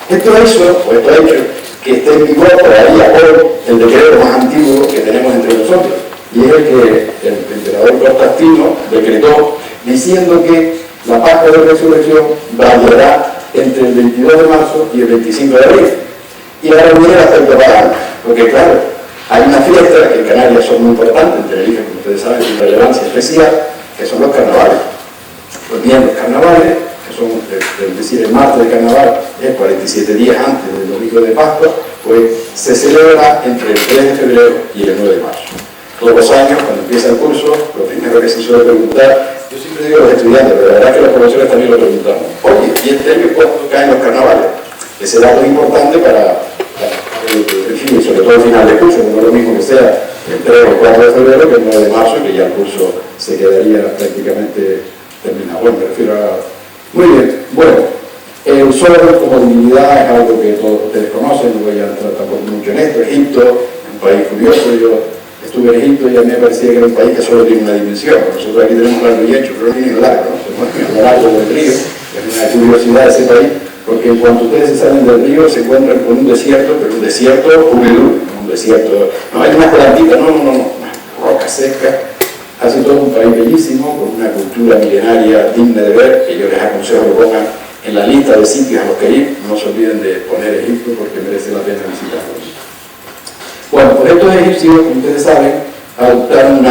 Esto ha hecho que esté en vigor todavía hoy el decreto más antiguo que tenemos entre nosotros, y es el que el emperador Constantino decretó diciendo que la Pascua de Resurrección variará entre el 22 de marzo y el 25 de abril. Y ahora viene la temporada, porque claro, hay una fiesta que en Canarias son muy importantes, en Tenerife, como ustedes saben, de relevancia especial, que son los carnavales. Pues bien, los carnavales, que son, es decir, el martes de carnaval es 47 días antes del domingo de Pascua, pues se celebra entre el 3 de febrero y el 9 de marzo. Todos los años, cuando empieza el curso, lo primero que se suele preguntar, yo siempre digo a los estudiantes, pero la verdad es que los profesores también lo preguntamos, oye, ¿y este año cuándo caen los carnavales? Ese dato es importante para en fin, sobre todo al final del curso, no es lo mismo que sea el 3 o el 4 de febrero que el 9 de marzo, que ya el curso se quedaría prácticamente terminado. Bueno, me refiero a... Muy bien, bueno, el sol como divinidad es algo que todos ustedes conocen, no voy a entrar tampoco mucho en esto. Egipto es un país curioso, yo estuve en Egipto y a mí me parecía que era un país que solo tiene una dimensión. Nosotros aquí tenemos largo y ancho, pero no tiene largo, ¿no? Se mueve a lo largo del río, es una curiosidad de ese país, porque en cuanto ustedes se salen del río se encuentran con un desierto, pero un desierto húmedo, un desierto, no hay unas plantitas, no, roca seca. Hace todo un país bellísimo, con una cultura milenaria digna de ver, que yo les aconsejo que pongan en la lista de sitios a los que ir. No se olviden de poner Egipto porque merece la pena visitarlos. Bueno, pues estos egipcios, como ustedes saben, adoptaron un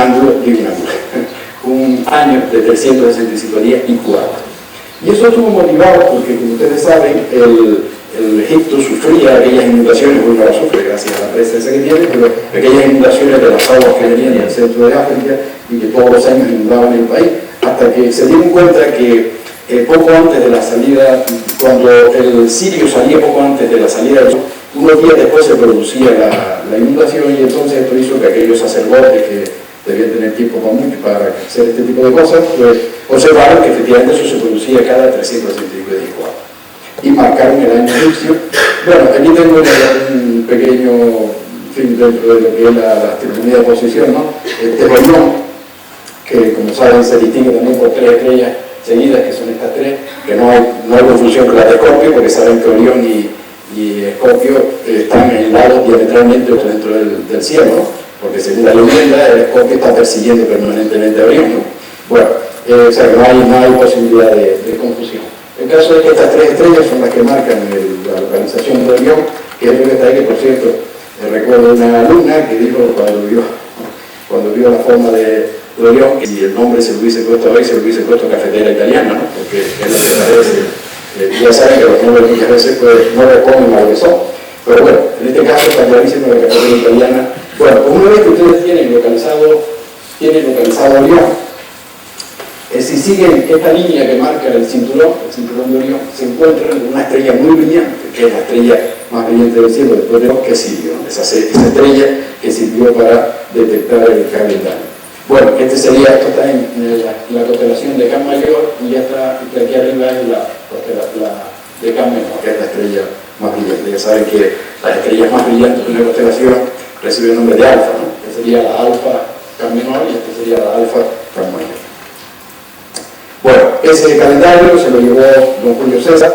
año de 365 días y 4. Y eso estuvo motivado porque, como ustedes saben, el Egipto sufría aquellas inundaciones, bueno, ahora sufre gracias a la presa esa que tiene, pero aquellas inundaciones de las aguas que venían del centro de África y que todos los años inundaban el país, hasta que se dieron cuenta que poco antes de la salida, cuando el sirio salía poco antes de la salida del sol, unos días después se producía la inundación, y entonces esto hizo que aquellos sacerdotes que debían tener tiempo para hacer este tipo de cosas, pues observaron que efectivamente eso se producía cada 365 días y 4. Y marcaron el año egipcio. Bueno, aquí tengo un pequeño, dentro de lo que es la astronomía de posición, ¿no? Este Orión, que como saben se distingue también por 3 estrellas seguidas, que son estas 3, que no hay confusión con las de Escorpio, porque saben que Orión y Escorpio están aislados diametralmente dentro del cielo, ¿no? Porque según la leyenda, el Escorpio está persiguiendo permanentemente a Orión, ¿no? Bueno, o sea que no hay posibilidad de confusión. El caso es que estas 3 estrellas son las que marcan la localización de Orión, que es lo que está ahí, que por cierto, recuerdo una alumna que dijo cuando vio la forma de Orión, que si el nombre se lo hubiese puesto hoy, se lo hubiese puesto cafetera italiana, ¿no? Porque es lo que parece. Ya saben que los nombres muchas veces pues, no responden a lo que son. Pero bueno, en este caso está clarísimo la cafetera italiana. Bueno, pues una vez que ustedes tienen localizado Orión, si siguen esta línea que marca el cinturón de Orión, se encuentran con una estrella muy brillante, que es la estrella más brillante del cielo después de Orión, que es Sirio, ¿no? Esa estrella que sirvió para detectar el calendario. Bueno, esto está en la constelación de Can Mayor, y ya está, aquí arriba es la de Can Menor, que es la estrella más brillante. Ya saben que las estrellas más brillantes de una constelación reciben el nombre de alfa, ¿no? Que sería la alfa Can Menor y esta sería la alfa Can Mayor. Bueno, ese calendario se lo llevó don Julio César,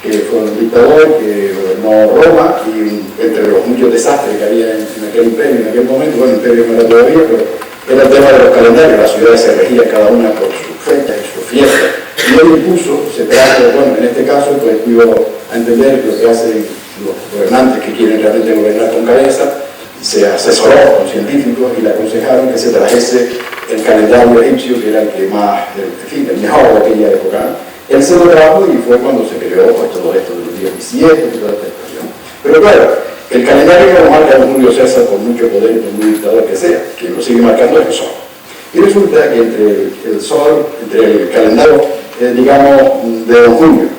que fue un dictador que gobernó Roma, y entre los muchos desastres que había en aquel imperio, en aquel momento, bueno, el imperio no era todavía, pero era el tema de los calendarios. Las ciudades se regían cada una por sus fechas y sus fiestas, y él impuso, se trajo, bueno, en este caso, pues dio a entender lo que hacen los gobernantes que quieren realmente gobernar con cabeza. Se asesoró con científicos y le aconsejaron que se trajese el calendario egipcio, que era el que más, el mejor de aquella época. Él se lo trajo y fue cuando se creó pues, todo esto de los días bisietos y toda esta expresión. Pero claro, el calendario no lo marca don Julio César con mucho poder y con muy dictador que sea, quien lo sigue marcando es el sol. Y resulta que entre el sol, entre el calendario, digamos, de don Julio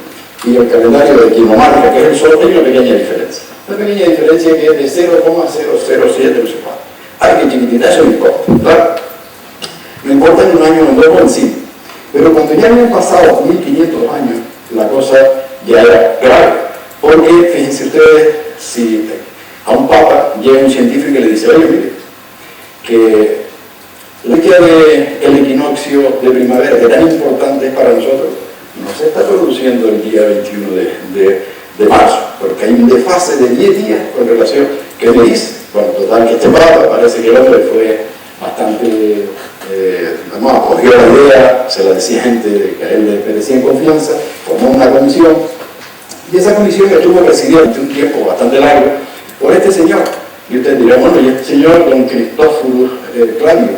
y el calendario de quien lo marca, que es el sol, hay una pequeña diferencia. Una pequeña diferencia que es de 0,007, no sé cuánto. Ay, que chiquitita, eso no importa, ¿verdad? No importa en un año o en 2 o en 5. Pero cuando ya habían pasado 1500 años, la cosa ya era grave. Porque, fíjense ustedes, si a un papa llega un científico y le dice, oye, mire, que la fecha del equinoccio de primavera, que tan importante es para nosotros, no se está produciendo el día 21 de marzo, porque hay un desfase de 10 días con relación, ¿qué me dice? Bueno, total, que este papa parece que el hombre fue bastante, acogió la idea, se la decía gente que a él le merecía en confianza, formó una comisión, y esa comisión estuvo presidida durante un tiempo bastante largo por este señor. Y usted dirá, bueno, y este señor, don Cristóforo Claudio,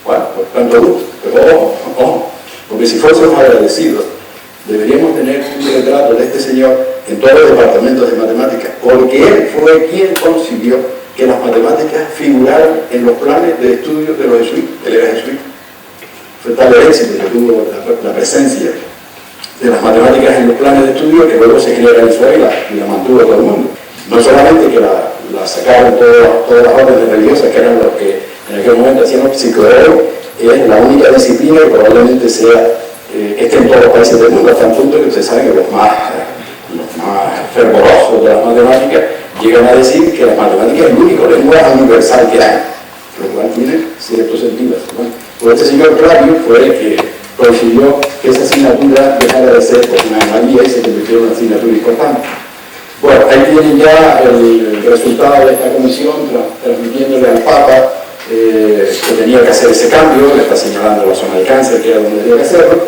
bueno, por tanto gusto, pero ojo, porque si fuésemos agradecidos, deberíamos tener un retrato de este señor en todos los departamentos de matemáticas, porque él fue quien consiguió que las matemáticas figuraran en los planes de estudio de los jesuitas. Él era jesuita. Fue tal el éxito que tuvo la presencia de las matemáticas en los planes de estudio, que luego se generalizó y la mantuvo todo el mundo. No solamente que la sacaron todas las órdenes religiosas, que eran los que en aquel momento hacían los psicólogos, es la única disciplina que probablemente esté en todos los países del mundo, hasta el punto que ustedes saben que los más fervorosos de las matemáticas llegan a decir que la matemática es el único lenguaje universal que hay, lo cual tiene cierto sentido. Bueno, pues este señor Claudio fue el que consiguió que esa asignatura dejara de ser pues, una anomalía y se convirtió en una asignatura importante. Bueno, ahí tienen ya el resultado de esta comisión transmitiéndole al Papa que tenía que hacer ese cambio, le está señalando la zona de cáncer, que era donde tenía que hacerlo,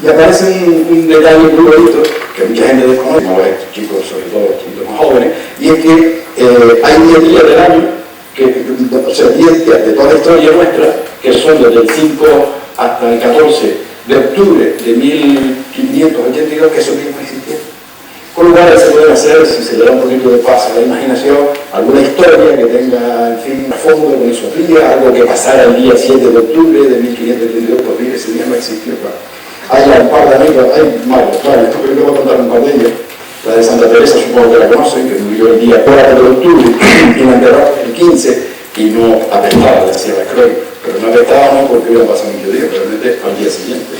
y aparece un detalle muy bonito que mucha gente desconoce, no estos chicos, sobre todo los chicos más jóvenes, y es que hay 10 días del año, o sea, 10 días de toda la historia nuestra, que son desde el 5 hasta el 14 de octubre de 1582, que esos días no existían. Con lugares se pueden hacer, si se le da un poquito de paso a la imaginación, alguna historia que tenga, en fin, un fondo con esos días, algo que pasara el día 7 de octubre de 1582, pues bien, ese día no existió. Hay un par de anécdotas, hay varios, claro, esto que les voy a contar un par de ellas. La de Santa Teresa supongo que la conocen, que murió el día 4 de octubre y la enterraron el 15 y no apestaba, decía la crónica. Pero no apestaba no porque iba a pasar muchos días, realmente al día siguiente.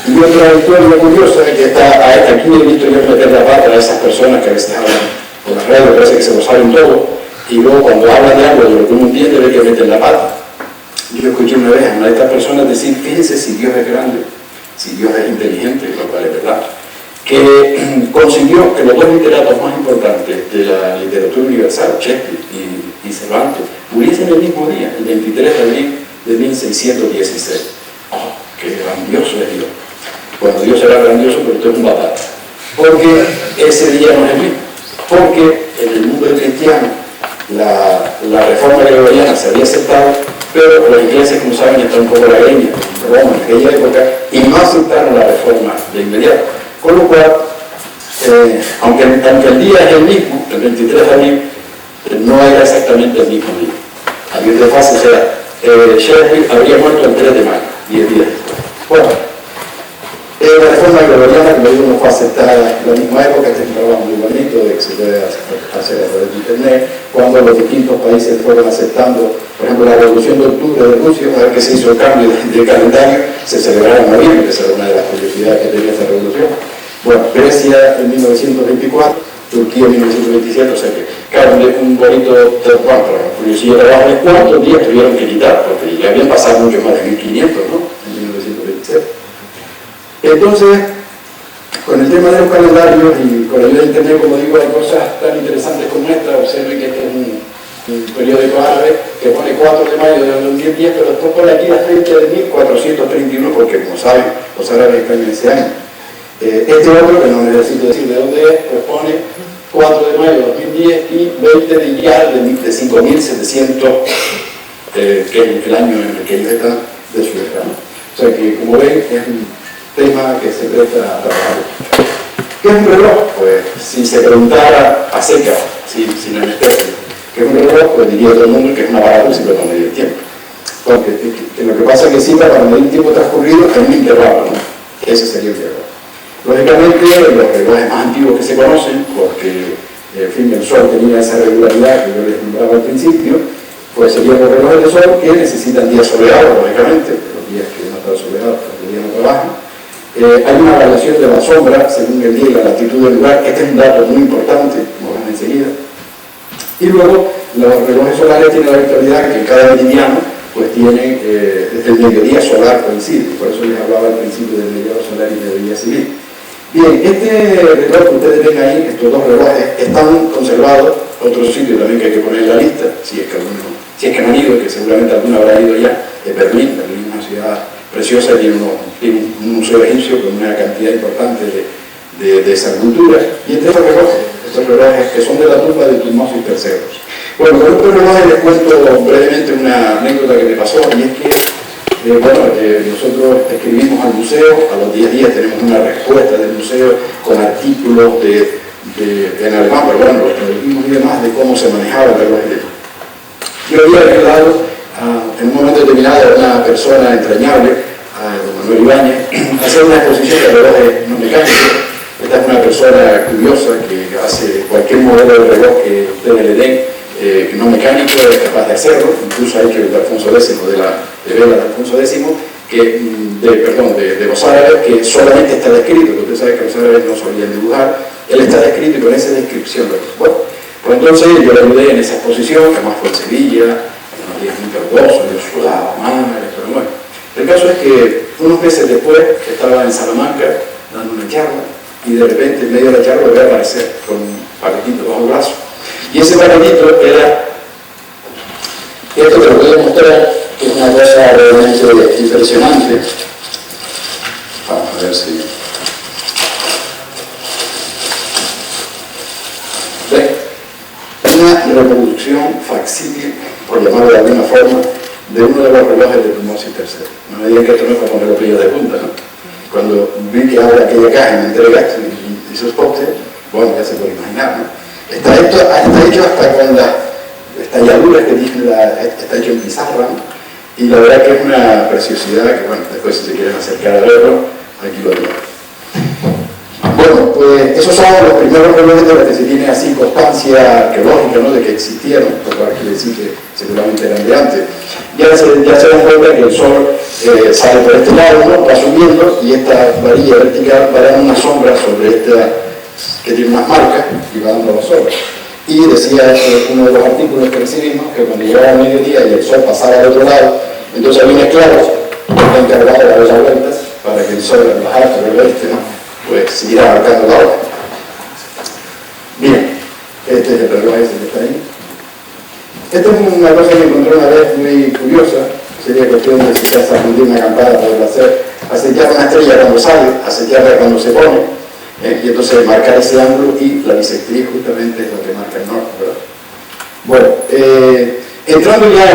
Y otra historia curiosa es que aquí he visto yo meter la pata a esas personas que a veces hablan por las redes, parece que se lo saben todo, y luego cuando hablan de algo de lo que uno entiende ve que meten la pata. Yo escuché una vez a una de estas personas decir, fíjense si Dios es grande, si Dios es inteligente, lo cual es verdad, que consiguió que los dos literatos más importantes de la literatura universal, Shakespeare y Cervantes, muriesen el mismo día, el 23 de abril de 1616. ¡Oh, qué grandioso es Dios! Bueno, Dios era grandioso, pero esto es un batalla. Porque ese día no es el mismo. Porque en el mundo cristiano la reforma gregoriana se había aceptado, pero los ingleses, como saben, están un poco la greña en Roma en aquella época y no aceptaron la reforma de inmediato. Con lo cual, aunque el día es el mismo, el 23 de abril, no era exactamente el mismo día. Había de fase, o sea, Shakespeare habría muerto el 3 de mayo, 10 días después. Bueno, la reforma gregoriana, como digo, no fue aceptada en la misma época. Este es un trabajo muy bonito de que se puede hacer a través de internet, cuando los distintos países fueron aceptando, por ejemplo, la Revolución de Octubre de Rusia, una vez que se hizo el cambio de calendario, se celebraba en noviembre, que esa era una de las curiosidades que tenía esa revolución. Bueno, Grecia en 1924, Turquía en 1927, o sea que, claro, un bonito trabajo, curiosidad de trabajo de cuántos días tuvieron que quitar, porque ya habían pasado mucho más de 1500, ¿no? En 1927. Entonces, con el tema de los calendarios y con la ayuda de internet, como digo, hay cosas tan interesantes como esta. Observen que este es un periódico árabe que pone 4 de mayo de 2010, pero después pone aquí la fecha de 1431, porque como saben, los árabes están en ese año. Este otro, que no necesito decir de dónde es, pues pone 4 de mayo de 2010 y 20 de Iyar de 5700, que es el año en el que ellos están de su guerra. O sea que, como ven, es un tema que se presta a trabajar. ¿Qué es un reloj? Pues si se preguntara a seca, sin anestesia, ¿qué es un reloj? Pues diría todo el mundo que es un aparato que sirve para medir el tiempo. Porque lo que pasa es que sirve para medir el tiempo transcurrido en un intervalo, ¿no? Ese sería el reloj. Lógicamente, los relojes más antiguos que se conocen, porque en fin, el sol tenía esa regularidad que yo les nombraba al principio, pues serían los relojes de sol que necesitan días soleados, lógicamente, los días que no están soleados, los días no trabajan. Hay una variación de la sombra según el día y la latitud del lugar. Este es un dato muy importante, como verán enseguida. Y luego, los relojes solares tienen la virtualidad que cada meridiano pues tiene el mediodía solar coincide. Por eso les hablaba al principio del mediodía solar y mediodía civil. Bien, este reloj que ustedes ven ahí, estos dos relojes, están conservados. Otro sitio también que hay que poner en la lista, si es que no han ido, que seguramente alguno habrá ido ya, es Berlín. Berlín es una ciudad preciosa, tiene un museo egipcio con una cantidad importante de esa cultura. Y entre estos relojes que son de la tumba de Tutmosis III. Bueno, con estos relojes les cuento brevemente una anécdota que me pasó, y es que nosotros escribimos al museo, a los 10 días tenemos una respuesta del museo con artículos en alemán, pero bueno, los tradujimos y demás de cómo se manejaba el reloj eléctrico. Yo había ayudado en un momento determinado a una persona entrañable, a don Manuel Ibáñez, a hacer una exposición de relojes no mecánicos. Esta es una persona curiosa que hace cualquier modelo de reloj que ustedes le den, no mecánico, es capaz de hacerlo. Incluso ha hecho el de Alfonso X, de vela de Alfonso X, de los árabes, que solamente está descrito, porque usted sabe que los árabes no solían dibujar. Él está descrito y con esa descripción. Bueno, pues entonces yo le ayudé en esa exposición, que además fue en Sevilla, unos días muy calurosos, yo sudaba madre, pero bueno. El caso es que unos meses después estaba en Salamanca dando una charla y de repente en medio de la charla voy a aparecer con un paquetito bajo el brazo. Y ese paquetito era, esto te lo voy a mostrar, que es una cosa realmente impresionante. Vamos a ver si... ¿Ven? Una reproducción facsímil, por llamarlo de alguna forma, de uno de los relojes de Dumont III. No me digan que esto no es para poner los brillos de punta, ¿no? Cuando vi que abre aquella caja y me entregaste y esos postes, bueno, ya se puede imaginar, ¿no? Está hecho hasta con las talladuras que tiene, está hecho en pizarra, ¿no? Y la verdad que es una preciosidad que, bueno, después si se quieren acercar a verlo, aquí lo tienen. Bueno, pues esos son los primeros relojes de los que se tiene así constancia arqueológica, ¿no? De que existieron, por lo que quiere decir que seguramente eran de antes. Ya se dan cuenta que el sol sale por este lado, ¿no? Va subiendo y esta varilla vertical va dando una sombra sobre esta que tiene unas marcas y va dando la sombra. Y decía uno de los artículos que recibimos que cuando llegaba al mediodía y el sol pasaba al otro lado, entonces había un esclavo que encargado de dar las vueltas para que el sol bajara sobre el oeste, ¿no? Pues siguiera marcando la hora. Bien, este es el reloj ese que está ahí. Esta es una cosa que encontré una vez muy curiosa. Sería cuestión de si se sacudir una campana, poder hacer, acechar una estrella cuando sale, acecharla cuando se pone, y entonces marcar ese ángulo y la bisectriz justamente es lo que marca el norte, ¿verdad? Bueno, entrando ya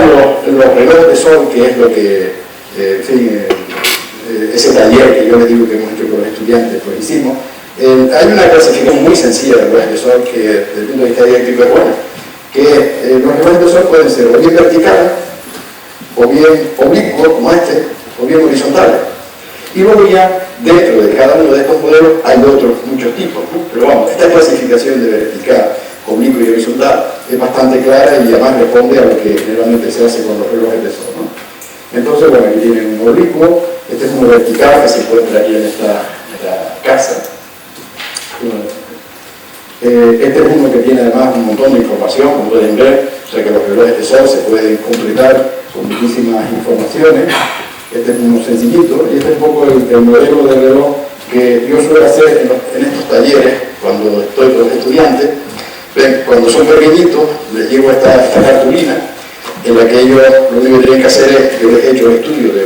en los relojes de sol, que es lo que, en fin, ese taller que yo les digo que hemos hecho con los estudiantes, pues hicimos, hay una clasificación muy sencilla de relojes de sol que desde el punto de vista didáctico es buena, que los relojes de sol pueden ser o bien verticales, o bien oblicuos, como este, o bien horizontales. Y luego ya, dentro de cada uno de estos modelos, hay otros, muchos tipos, ¿no? Pero vamos, esta clasificación de vertical, oblicuo y horizontal es bastante clara y además responde a lo que generalmente se hace con los relojes de sol, ¿no? Entonces, bueno, aquí tienen un oblicuo, este es uno vertical que se encuentra aquí en esta casa. Este es uno que tiene además un montón de información, como pueden ver, o sea que los relojes de sol se pueden completar con muchísimas informaciones. Este es uno sencillito y este es un poco el modelo de reloj que yo suelo hacer en estos talleres cuando estoy con los estudiantes. Ven, cuando son pequeñitos les llevo esta cartulina en la que ellos lo único que tienen que hacer es, yo les he hecho el estudio de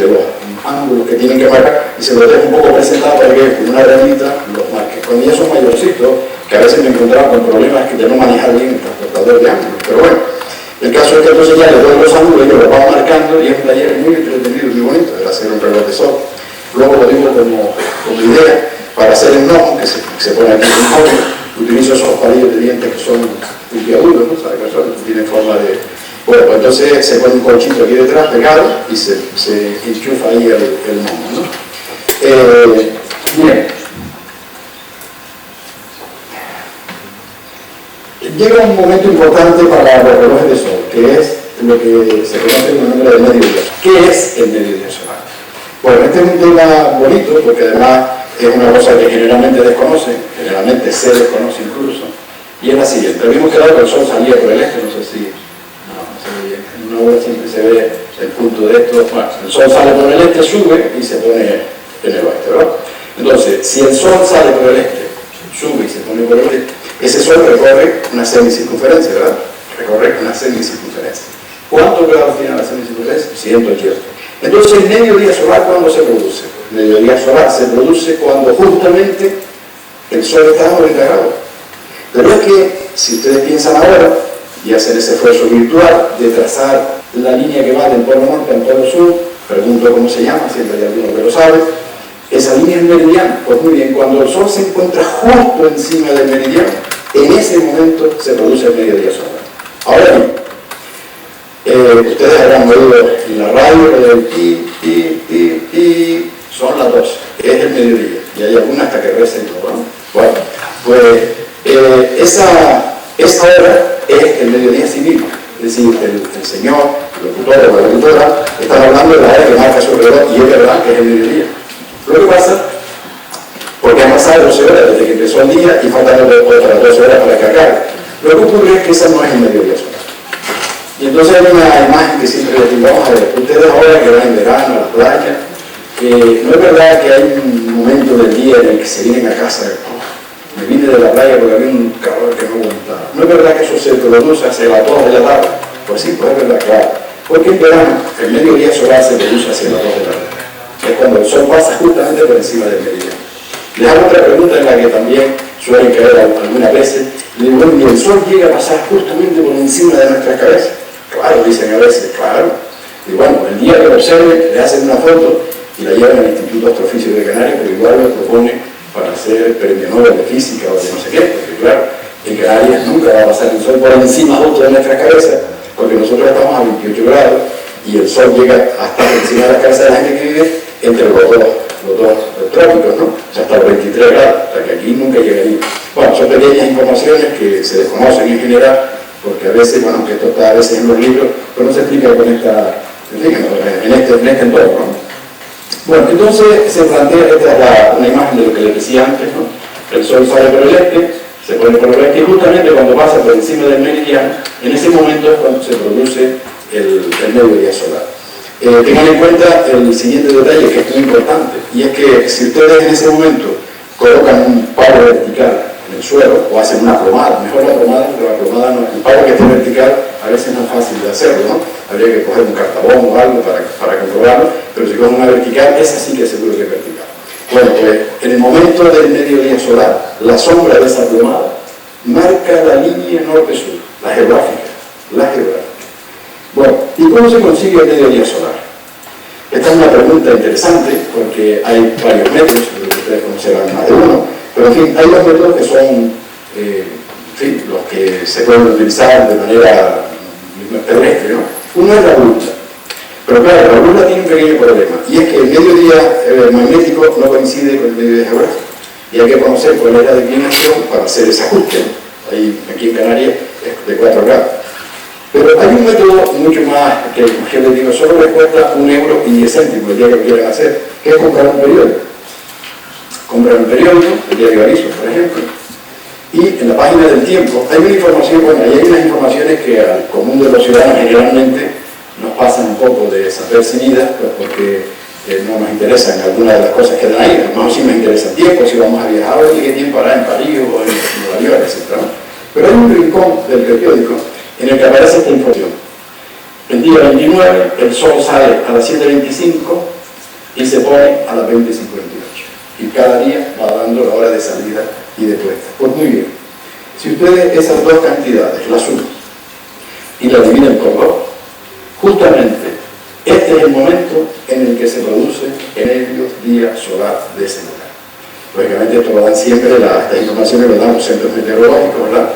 los ángulos que tienen que marcar y se los dejo un poco presentado para que con una ramita los marque. Cuando ya son mayorcitos, que a veces me encontraba con problemas que ya no manejar bien el transportador de ángulos, pero bueno, el caso es que entonces ya les doy los ángulos, ellos los van marcando y es un taller muy entretenido y muy bonito de hacer un reloj de sol. Luego lo digo como idea para hacer el gnomo, que se pone aquí en el móvil. Utilizo esos palillos de dientes que son puntiagudos, ¿no? ¿Sabes qué son? Tienen forma de... Bueno, pues entonces se pone un colchito aquí detrás pegado y se enchufa ahí el gnomo, ¿no? Bien. Llega un momento importante para los relojes de sol, que es lo que se conoce como el número de mediodía. ¿Qué es el mediodía solar? Bueno, este es un tema bonito, porque además es una cosa que generalmente generalmente se desconoce incluso, y es la siguiente. Habíamos quedado que el sol salía por el este, no sé si se ve bien. En una obra siempre se ve el punto de esto. Bueno, el sol sale por el este, sube y se pone en el oeste, ¿verdad? Entonces, si el sol sale por el este, sube y se pone por el oeste, ese sol recorre una semicircunferencia, ¿verdad? Recorre una semicircunferencia. ¿Cuántos grados tiene la semicircunferencia? 180. Entonces, el mediodía solar, ¿cuándo se produce? El mediodía solar se produce cuando justamente el sol está a 90 grados. Pero es que, si ustedes piensan ahora, y hacen ese esfuerzo virtual de trazar la línea que va del polo norte al polo sur, pregunto cómo se llama, siempre hay alguno que lo sabe, esa línea es meridiana. Pues muy bien, cuando el sol se encuentra justo encima del meridiano, en ese momento se produce el mediodía solar. Ahora bien, ustedes habrán oído en la radio el ti, son las 12, es el mediodía, y hay algunas hasta que recen todo, ¿no? Bueno, pues esa hora es el mediodía civil, es decir, el señor, el locutor o la locutora, están hablando de la hora que marca su reloj, y es verdad que es el mediodía. Lo que pasa, porque han pasado 12 horas desde que empezó el día y faltan otras 12 horas para que acabe. Lo que ocurre es que esa no es el mediodía solar. Y entonces hay una imagen que siempre les digo, vamos a ver, ustedes ahora que van en verano a la playa, no es verdad que hay un momento del día en el que se vienen a casa, me vine de la playa porque había un calor que no aguantaba. No es verdad que eso se produce hacia las 2 de la tarde. Pues sí, pues es verdad, claro. Porque en verano el mediodía solar se produce hacia las 2 de la tarde. Es cuando el sol pasa justamente por encima del mediodía. Les hago otra pregunta en la que también suelen caer algunas veces. Le digo, bueno, ¿y el sol llega a pasar justamente por encima de nuestras cabezas? Claro, dicen a veces, claro. Y bueno, el día que lo observen, le hacen una foto y la llevan al Instituto Astrofísico de Canarias, porque igual lo propone para hacer premio Nobel de Física o de no sé qué, porque claro, en Canarias nunca va a pasar el sol por encima justo de nuestras cabezas, porque nosotros estamos a 28 grados y el sol llega hasta por encima de las cabezas de la gente que vive entre los dos trópicos, ¿no? O sea, hasta los 23 grados, hasta que aquí nunca llegaría. Bueno, son pequeñas informaciones que se desconocen en general, porque a veces, bueno, aunque esto está a veces en los libros, pero no se explica con en este entorno, ¿no? Bueno, entonces se plantea, esta es una imagen de lo que les decía antes, ¿no? El sol sale por el este, se pone por el oeste, y justamente cuando pasa por encima del meridiano, en ese momento es cuando se produce el mediodía solar. Tengan en cuenta el siguiente detalle que es muy importante, y es que si ustedes en ese momento colocan un palo vertical en el suelo, o hacen una plomada, mejor la plomada, pero la plomada no, el palo que esté vertical a veces no es fácil de hacerlo, ¿no? Habría que coger un cartabón o algo para comprobarlo, pero si cogen una vertical, esa sí que seguro que es vertical. Bueno, pues en el momento del mediodía solar, la sombra de esa plomada marca la línea norte-sur, la geográfica. Bueno, ¿y cómo se consigue el mediodía solar? Esta es una pregunta interesante porque hay varios métodos, creo que ustedes conocerán más de uno, pero en fin, hay dos métodos que son los que se pueden utilizar de manera terrestre, ¿no? Uno es la brújula, pero claro, la brújula tiene un pequeño problema, y es que el mediodía magnético no coincide con el mediodía geográfico, y hay que conocer cuál es la declinación para hacer ese ajuste. Ahí, aquí en Canarias es de 4 grados. Pero hay un método mucho más, que yo les digo, solo les cuesta 1,10 € el día que lo quieran hacer, que es comprar un periódico. Comprar un periódico, el Diario Aviso, por ejemplo, y en la página del Tiempo hay una información, bueno, ahí hay unas informaciones que al común de los ciudadanos generalmente nos pasan un poco desapercibidas, pues porque no nos interesan algunas de las cosas que dan ahí. A lo mejor sí nos interesa el tiempo, si vamos a viajar, oye, ¿qué tiempo hará en París o en Nueva York, etc. Pero hay un rincón del periódico en el que aparece esta información. El día 29, el sol sale a las 7:25 y se pone a las 20:58. Y cada día va dando la hora de salida y de puesta. Pues muy bien, si ustedes esas dos cantidades las suman y las dividen por 2, justamente este es el momento en el que se produce el mediodía solar de ese lugar. Lógicamente esto lo dan siempre, estas informaciones lo dan los centros meteorológicos, ¿verdad?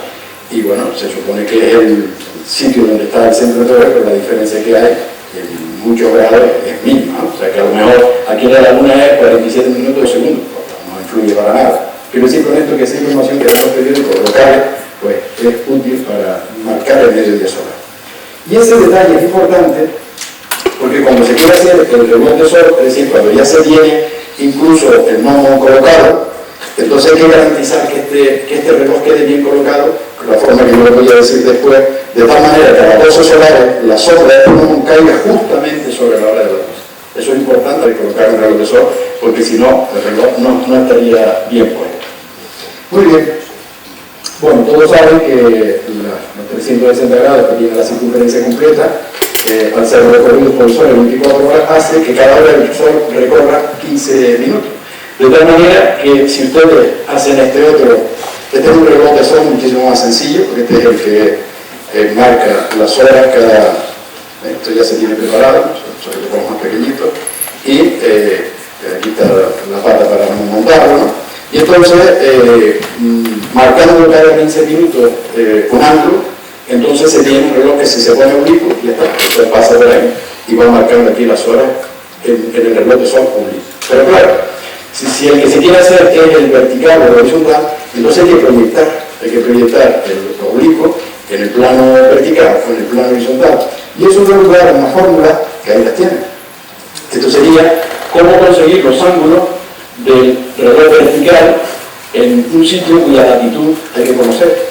Y bueno, se supone que es el sitio donde está el centro meteorológico, la diferencia que hay en muchos grados es mínima, ¿no? O sea que a lo mejor aquí la laguna es 47 minutos de segundo, no influye para nada. Quiero decir con esto que esa información que dan los periódicos locales, pues es útil para marcar el mediodía solar. Y ese detalle es importante porque cuando se quiere hacer el reloj de sol, es decir, cuando ya se tiene incluso el gnomo colocado, entonces hay que garantizar que este reloj quede bien colocado, la forma que yo lo voy a decir después, de tal manera que a las 12 solares la sombra del gnomo caiga justamente sobre la hora de la 12. Eso es importante de colocar un reloj de sol, porque si no, el reloj no estaría bien puesto. Muy bien. Bueno, todos saben que los 360 grados que tiene la circunferencia completa, al ser recorridos por el sol en 24 horas, hace que cada hora el sol recorra 15 minutos. De tal manera que si ustedes hacen este es un reloj de sol muchísimo más sencillo, porque este es el que marca las horas esto ya se tiene preparado, solo que ponemos más pequeñito, y aquí está la pata para montarlo, ¿no? Y entonces, marcando cada 15 minutos un ángulo, entonces se tiene un reloj que si se pone oblicuo, ya está, entonces pasa por ahí y va marcando aquí las horas en el reloj de sol oblicuo. Pero claro, si el que se quiere hacer es el vertical o el horizontal, entonces hay que proyectar el oblicuo en el plano vertical o en el plano horizontal. Y eso da lugar a una fórmula que ahí las tienen. Esto sería cómo conseguir los ángulos del reloj vertical en un sitio cuya latitud hay que conocer.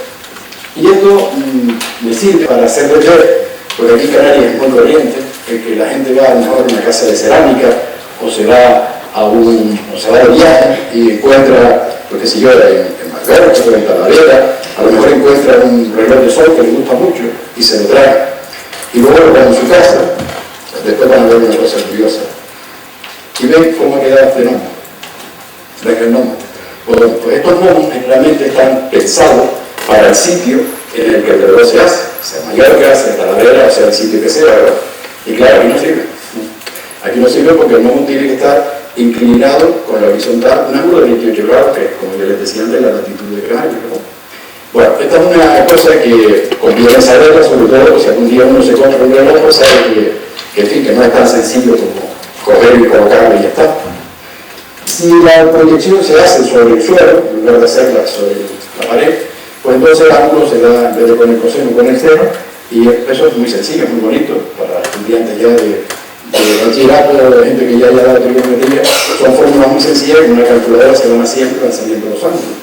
Y esto me sirve para hacerles ver Porque aquí en Canarias es muy corriente que la gente va a lo mejor a una casa de cerámica o se va de viaje y encuentra, pues qué sé yo, en Margarita o en Talavera, a lo mejor encuentra un reloj de sol que le gusta mucho y se lo trae. Y luego lo pone en su casa, después van a ver una cosa curiosa. Y ven cómo ha quedado este gnomo. ¿Ven el gnomo? Pues estos gnomos realmente están pensados para el sitio en el que el reloj se hace, sea Mallorca, sea Talavera, o sea el sitio que sea, ¿verdad? Y claro, aquí no sirve. Aquí no sirve porque el gnomo tiene que estar inclinado con la horizontal, un ángulo de 28 grados, que como yo les decía antes, la latitud de Canarias, ¿no? Bueno, esta es una cosa que conviene saberla, sobre todo si algún día uno se compra un reloj, pues sabe en fin, que no es tan sencillo como coger y colocarlo y ya está. Si la proyección se hace sobre el suelo, en lugar de hacerla sobre la pared, pues entonces el ángulo se da, en vez de con el coseno, con el seno, y eso es muy sencillo, muy bonito para estudiantes ya de bachillerato, de gente que ya haya dado trigonometría. Son fórmulas muy sencillas que en una calculadora se van haciendo, van saliendo los ángulos.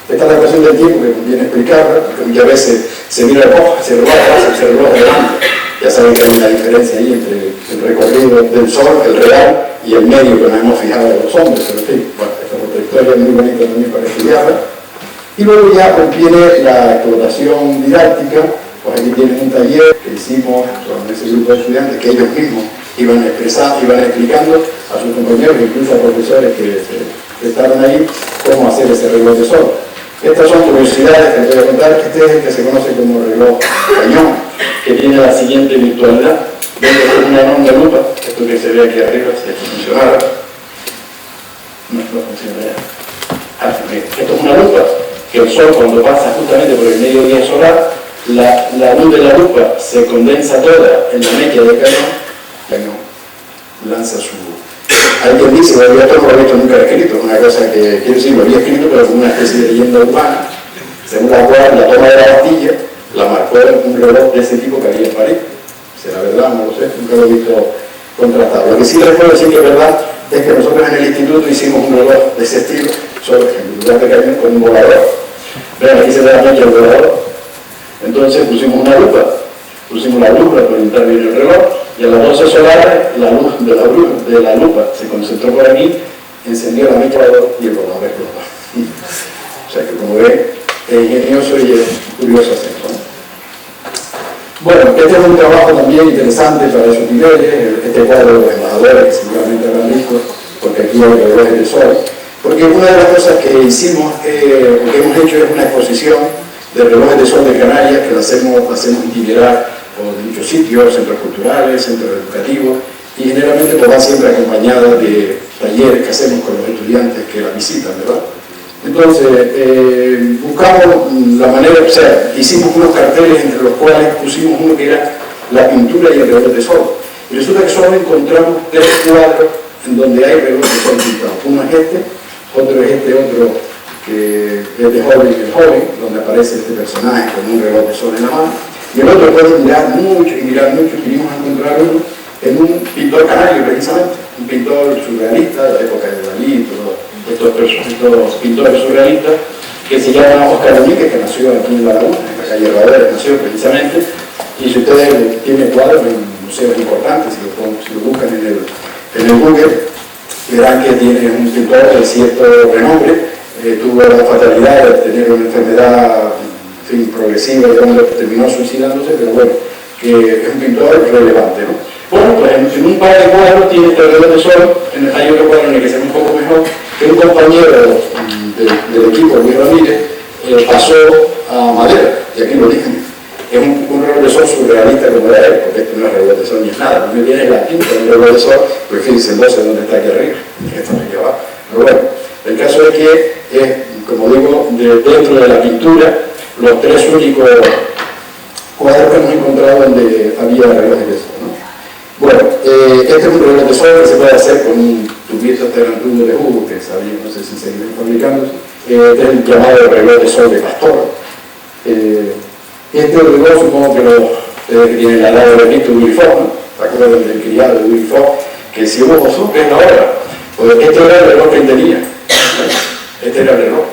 Esta es la ecuación del tiempo que conviene explicarla, porque muchas veces se mira el reloj, se reloj delante. Ya saben que hay una diferencia ahí entre el recorrido del sol, el real, y el medio que nos hemos fijado de los hombres. Pero en fin, bueno, esta es otra historia muy bonita también para estudiarla. Y luego ya contiene la explotación didáctica. Pues aquí tienen un taller que hicimos con ese grupo de estudiantes que ellos mismos iban explicando a sus compañeros, incluso a profesores que estaban ahí, cómo hacer ese reloj de sol. Estas son curiosidades que les voy a contar. Este es el que se conoce como reloj cañón, que tiene la siguiente virtualidad. Ven que es una enorme lupa, esto que se ve aquí arriba, si esto funcionara. No funciona ya. Esto es una lupa, que el sol cuando pasa justamente por el mediodía solar, la luz de la lupa se condensa toda en la mecha del cañón lanza su... Alguien dice, bueno, esto no lo he visto nunca escrito, una cosa que, quiero decir, lo había escrito, pero como una especie de leyenda urbana, según la cual la toma de la Bastilla la marcó en un reloj de ese tipo que había en París. ¿Será verdad? No lo sé, nunca lo he visto contrastado. Lo que sí les puedo decir que es verdad es que nosotros en el instituto hicimos un reloj de ese estilo, solo que en lugar de cañón con un volador. Vean, aquí se ve la mecha del volador. Entonces pusimos una lupa, pusimos la luz para orientar bien el reloj, y a las 12 solares la luz de la lupa se concentró por aquí, encendió la mecha y el volador explotó. O sea que, como ven, es ingenioso y es curioso hacerlo, ¿no? Bueno, este es un trabajo también interesante para esos niveles, este cuadro de los embajadores que seguramente habrán visto, porque aquí hay relojes de sol. Porque una de las cosas que hicimos, o que hemos hecho, es una exposición de relojes de sol de Canarias, que lo hacemos itinerar por muchos sitios, centros culturales, centros educativos, y generalmente pues va siempre acompañada de talleres que hacemos con los estudiantes que la visitan, ¿verdad? Entonces, buscamos la manera, o sea, hicimos unos carteles entre los cuales pusimos uno que era la pintura y el reloj de sol. Y resulta que solo encontramos 3 cuadros en donde hay relojes de sol pintados. Uno es este, otro es este otro que es de Hobbit, el Hobbit, donde aparece este personaje con un reloj de sol en la mano. Y el otro puede mirar mucho y vinimos a encontrar uno en un pintor canario precisamente, un pintor surrealista de la época de Dalí, estos pintores surrealistas, que se llama Oscar Domínguez, que nació aquí en La Laguna, en la calle Herradores, nació precisamente, y si ustedes tienen cuadros en museos importantes, si lo buscan en el Google, verán que tiene un pintor de cierto renombre. Tuvo la fatalidad de tener una enfermedad, en fin, progresiva, y terminó suicidándose, pero bueno, que es un pintor relevante, ¿no? Bueno, pues en un par de cuadros tiene este reloj de sol, hay otro cuadro en el que se ve un poco mejor, que un compañero del equipo, Luis Ramírez, pasó a madera, y aquí lo dicen, es un reloj de sol surrealista como era él, porque esto no es reloj de sol ni es nada, no me viene la pinta del reloj de sol, pero fíjense, no sé dónde está aquí arriba, esto no aquí abajo, pero bueno, el caso es que es, como digo, dentro de la pintura, los 3 únicos cuadros que hemos encontrado donde había relojes de sol, ¿no? Bueno, este es un reloj de sol que se puede hacer con un tubito, este gran tubo de jugo que sabía, no sé si seguirán fabricándose. Este es el llamado reloj de sol de Pastor. Este reloj supongo que ustedes tienen al lado de Víctor Willy Fox, ¿no? ¿Se acuerdan del criado de Willy Fox? Que si hubo Josué, es la hora. Pues este era el reloj que él tenía. Este era el reloj.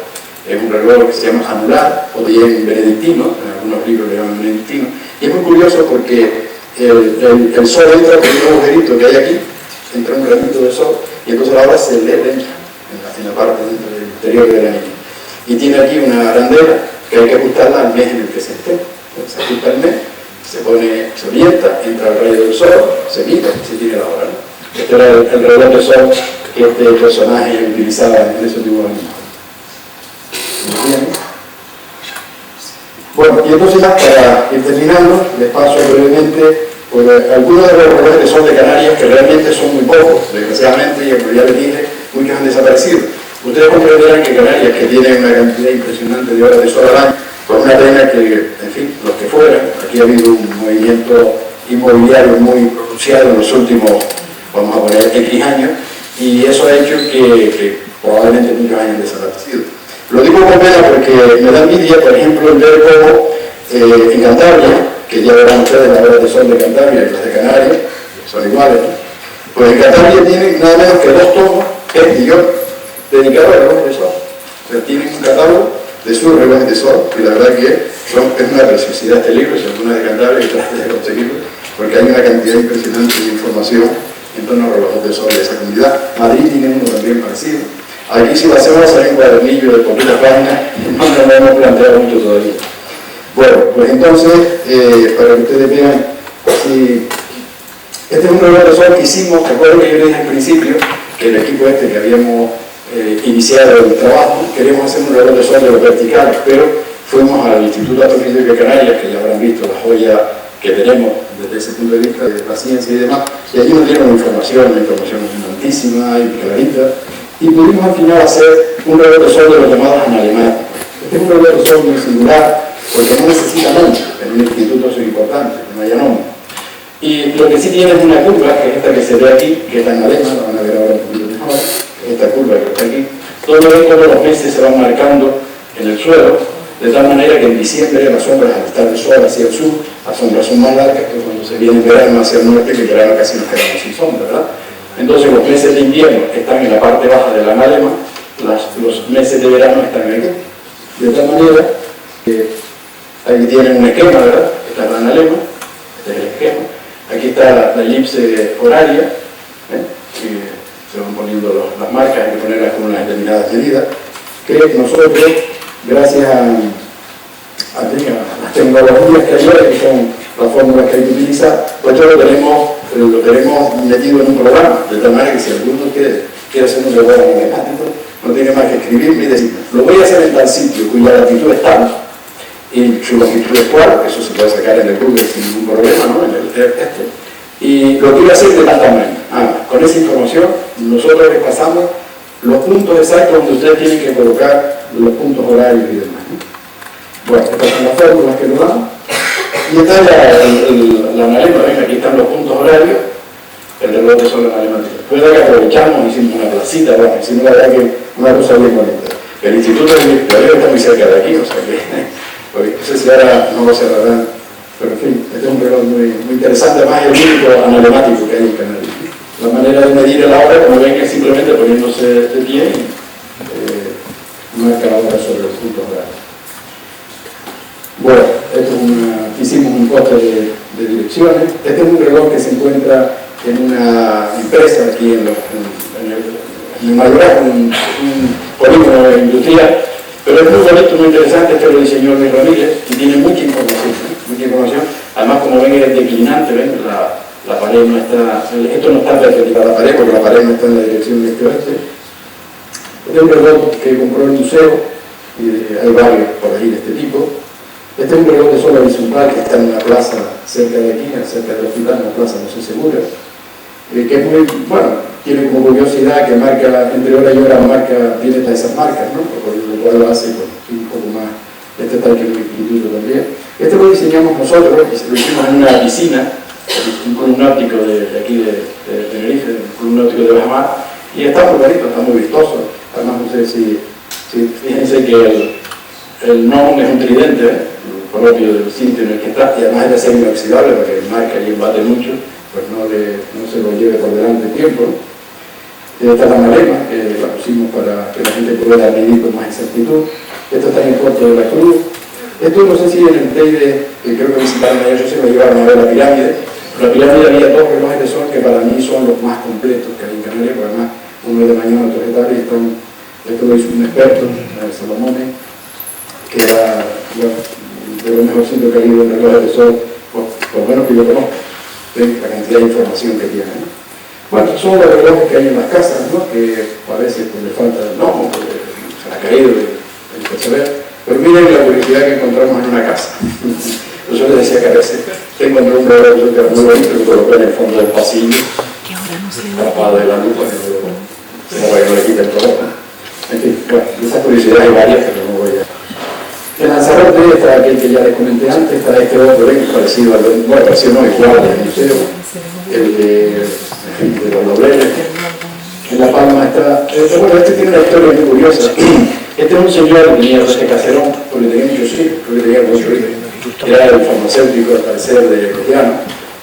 Es un reloj que se llama anular, o bien benedictino, en algunos libros le llaman benedictino, Y es muy curioso porque el sol entra por un agujerito que hay aquí, entra un ramito de sol, y entonces ahora se le entra en la parte dentro del interior del anillo. Y tiene aquí una arandela que hay que ajustarla al mes en el que se esté. Entonces, se ajusta el mes, se orienta, entra el rayo del sol, se mira y se tiene la hora, ¿no? Este era el reloj de sol que este personaje utilizaba en esos dibujos animados. ¿Me entiendes? Bueno, y entonces ya para ir terminando, les paso brevemente por algunos de los relojes de sol de Canarias que realmente son muy pocos, desgraciadamente, y como ya les dije, muchos han desaparecido. Ustedes comprenderán que Canarias, que tiene una cantidad impresionante de horas de sol al año, pues una pena que, en fin, los que fueran, aquí ha habido un movimiento inmobiliario muy pronunciado en los últimos, vamos a poner, X años, y eso ha hecho que probablemente muchos hayan desaparecido. Lo digo con pena porque me da envidia, por ejemplo, en ver cómo en Cantabria, que ya verán ustedes las horas de sol de Cantabria y las de Canarias, son iguales, ¿no? Pues en Cantabria tienen nada menos que 2 tomos, y yo, dedicados a relojes de sol. O sea, tienen un catálogo de sus relojes de sol, y la verdad que es una preciosidad este libro, si alguna de Cantabria, y trata de conseguirlo, porque hay una cantidad impresionante de información en torno a relojes de sol de esa comunidad. Madrid tiene uno también parecido. Aquí si lo hacemos hacer un cuadernillo de poquitas páginas, no nos hemos planteado mucho todavía. Bueno, pues entonces, para que ustedes vean, si este es un reloj de sol que hicimos, recuerden que yo les dije al principio que el equipo que habíamos iniciado el trabajo, queríamos hacer un reloj de sol de los verticales, pero fuimos al Instituto Astronómico de Canarias, que ya habrán visto la joya que tenemos desde ese punto de vista de la ciencia y demás, y allí nos dieron información abundantísima y clarita, y pudimos al final hacer un reloj de sol de los llamados analemáticos. Este es un reloj de sol muy singular, porque no necesita nombre, en un instituto eso es importante, que no haya nombre. Y lo que sí tiene es una curva, que es esta que se ve aquí, que está en alema, la van a ver ahora un poquito mejor, esta curva que está aquí, donde todos los meses se van marcando en el suelo, de tal manera que en diciembre las sombras, al estar el sol hacia el sur, las sombras son más largas que cuando se viene el verano hacia el norte, que el verano casi nos quedamos sin sombra, ¿verdad? Entonces los meses de invierno están en la parte baja de la analema, los meses de verano están aquí. De tal manera que aquí tienen un esquema, ¿verdad? Esta es la analema, este es el esquema. Aquí está la elipse horaria, que se van poniendo las marcas, hay que ponerlas con unas determinadas medidas, que nosotros, gracias a las tecnologías que hay ahora, que son las fórmulas que hay que utilizar, pues esto lo tenemos metido en un programa, de tal manera que si alguno quiere hacer un reloj matemático, no tiene más que escribirme y decir, lo voy a hacer en tal sitio, cuya latitud es tal, y su longitud es cual, eso se puede sacar en el Google sin ningún problema, ¿no? Y lo quiero hacer de tal tamaño. Con esa información, nosotros les pasamos los puntos exactos donde ustedes tienen que colocar los puntos horarios y demás, ¿no? Bueno, estas son las fórmulas que nos dan. Y está la analema, ven, aquí están los puntos horarios, el reloj de sol analemático. Después de que aprovechamos, hicimos una placita, bueno, hicimos la verdad que una cosa bien bonita. El Instituto de Investigación está muy cerca de aquí, o sea que, porque no sé si ahora no lo cerrarán, pero en fin, este es un reloj muy interesante, además es el único analemático que hay en Canarias. La manera de medir la hora, como ven, es simplemente poniéndose de pie y marca la hora sobre los puntos horarios. Bueno, esto es hicimos un corte de direcciones. Este es un reloj que se encuentra en una empresa aquí en el Mayorazgo, un polígono industrial, pero es muy bonito, muy interesante. Este lo diseñó Luis Ramírez y tiene mucha información, además como ven es declinante, ven, la pared no está, esto no está perpendicular a la pared porque la pared no está en la dirección este-oeste. Este es un reloj que compró el museo y hay varios por ahí de este tipo. Este es un reloj de sol horizontal que está en una plaza cerca de aquí, cerca del hospital, una plaza no sé segura, que es muy, bueno, tiene como curiosidad que marca, entre hora y hora tiene esas marcas, ¿no? Por lo cual lo hace un poco más, este tal que es el instituto también. Este lo diseñamos nosotros, y lo hicimos en una piscina, un club náutico de aquí de Tenerife, un club náutico de Bajamar, y está muy bonito, está muy vistoso. Además, no sé si fíjense que el gnomon es un tridente, propio del sitio en el que está, y además es de acero inoxidable, porque marca y embate mucho, pues no se lo lleve por delante el tiempo. Esta es la analema, que la pusimos para que la gente pudiera medir con más exactitud. Esto está en el puerto de la Cruz, Esto no sé si en el Teide, creo que visitaron ayer, yo sé que me llevaron a ver la pirámide. En la pirámide había dos relojes de sol que para mí son los más completos que hay en Canarias, porque además uno es de mañana, otro es de tarde, y esto lo hizo un experto, Salomone, que era de lo mejorcito que ha ido en relojes de sol, por lo menos que yo conozco, la cantidad de información que tiene, ¿no? Bueno, son los relojes que hay en las casas, ¿no? Que parece que le falta el gnomo, porque se le ha caído el persever. Pero miren la curiosidad que encontramos en una casa. Yo les decía que a veces encontré un reloj que era muy bonito que coloqué en el fondo del pasillo, tapado de la luz, para que no le quite el problema. En fin, bueno, esas curiosidades hay varias, pero no voy a... En Lanzarote está aquel que ya les comenté antes, está este otro, parecido al, bueno, parecido no, igual del museo, el de los Doblenes. En La Palma está, bueno, este tiene una historia muy curiosa. Este es un señor que venía de este caserón, porque tenía muchos hijos, porque tenía muchos hijos. Era el farmacéutico, al parecer, de Cotiano,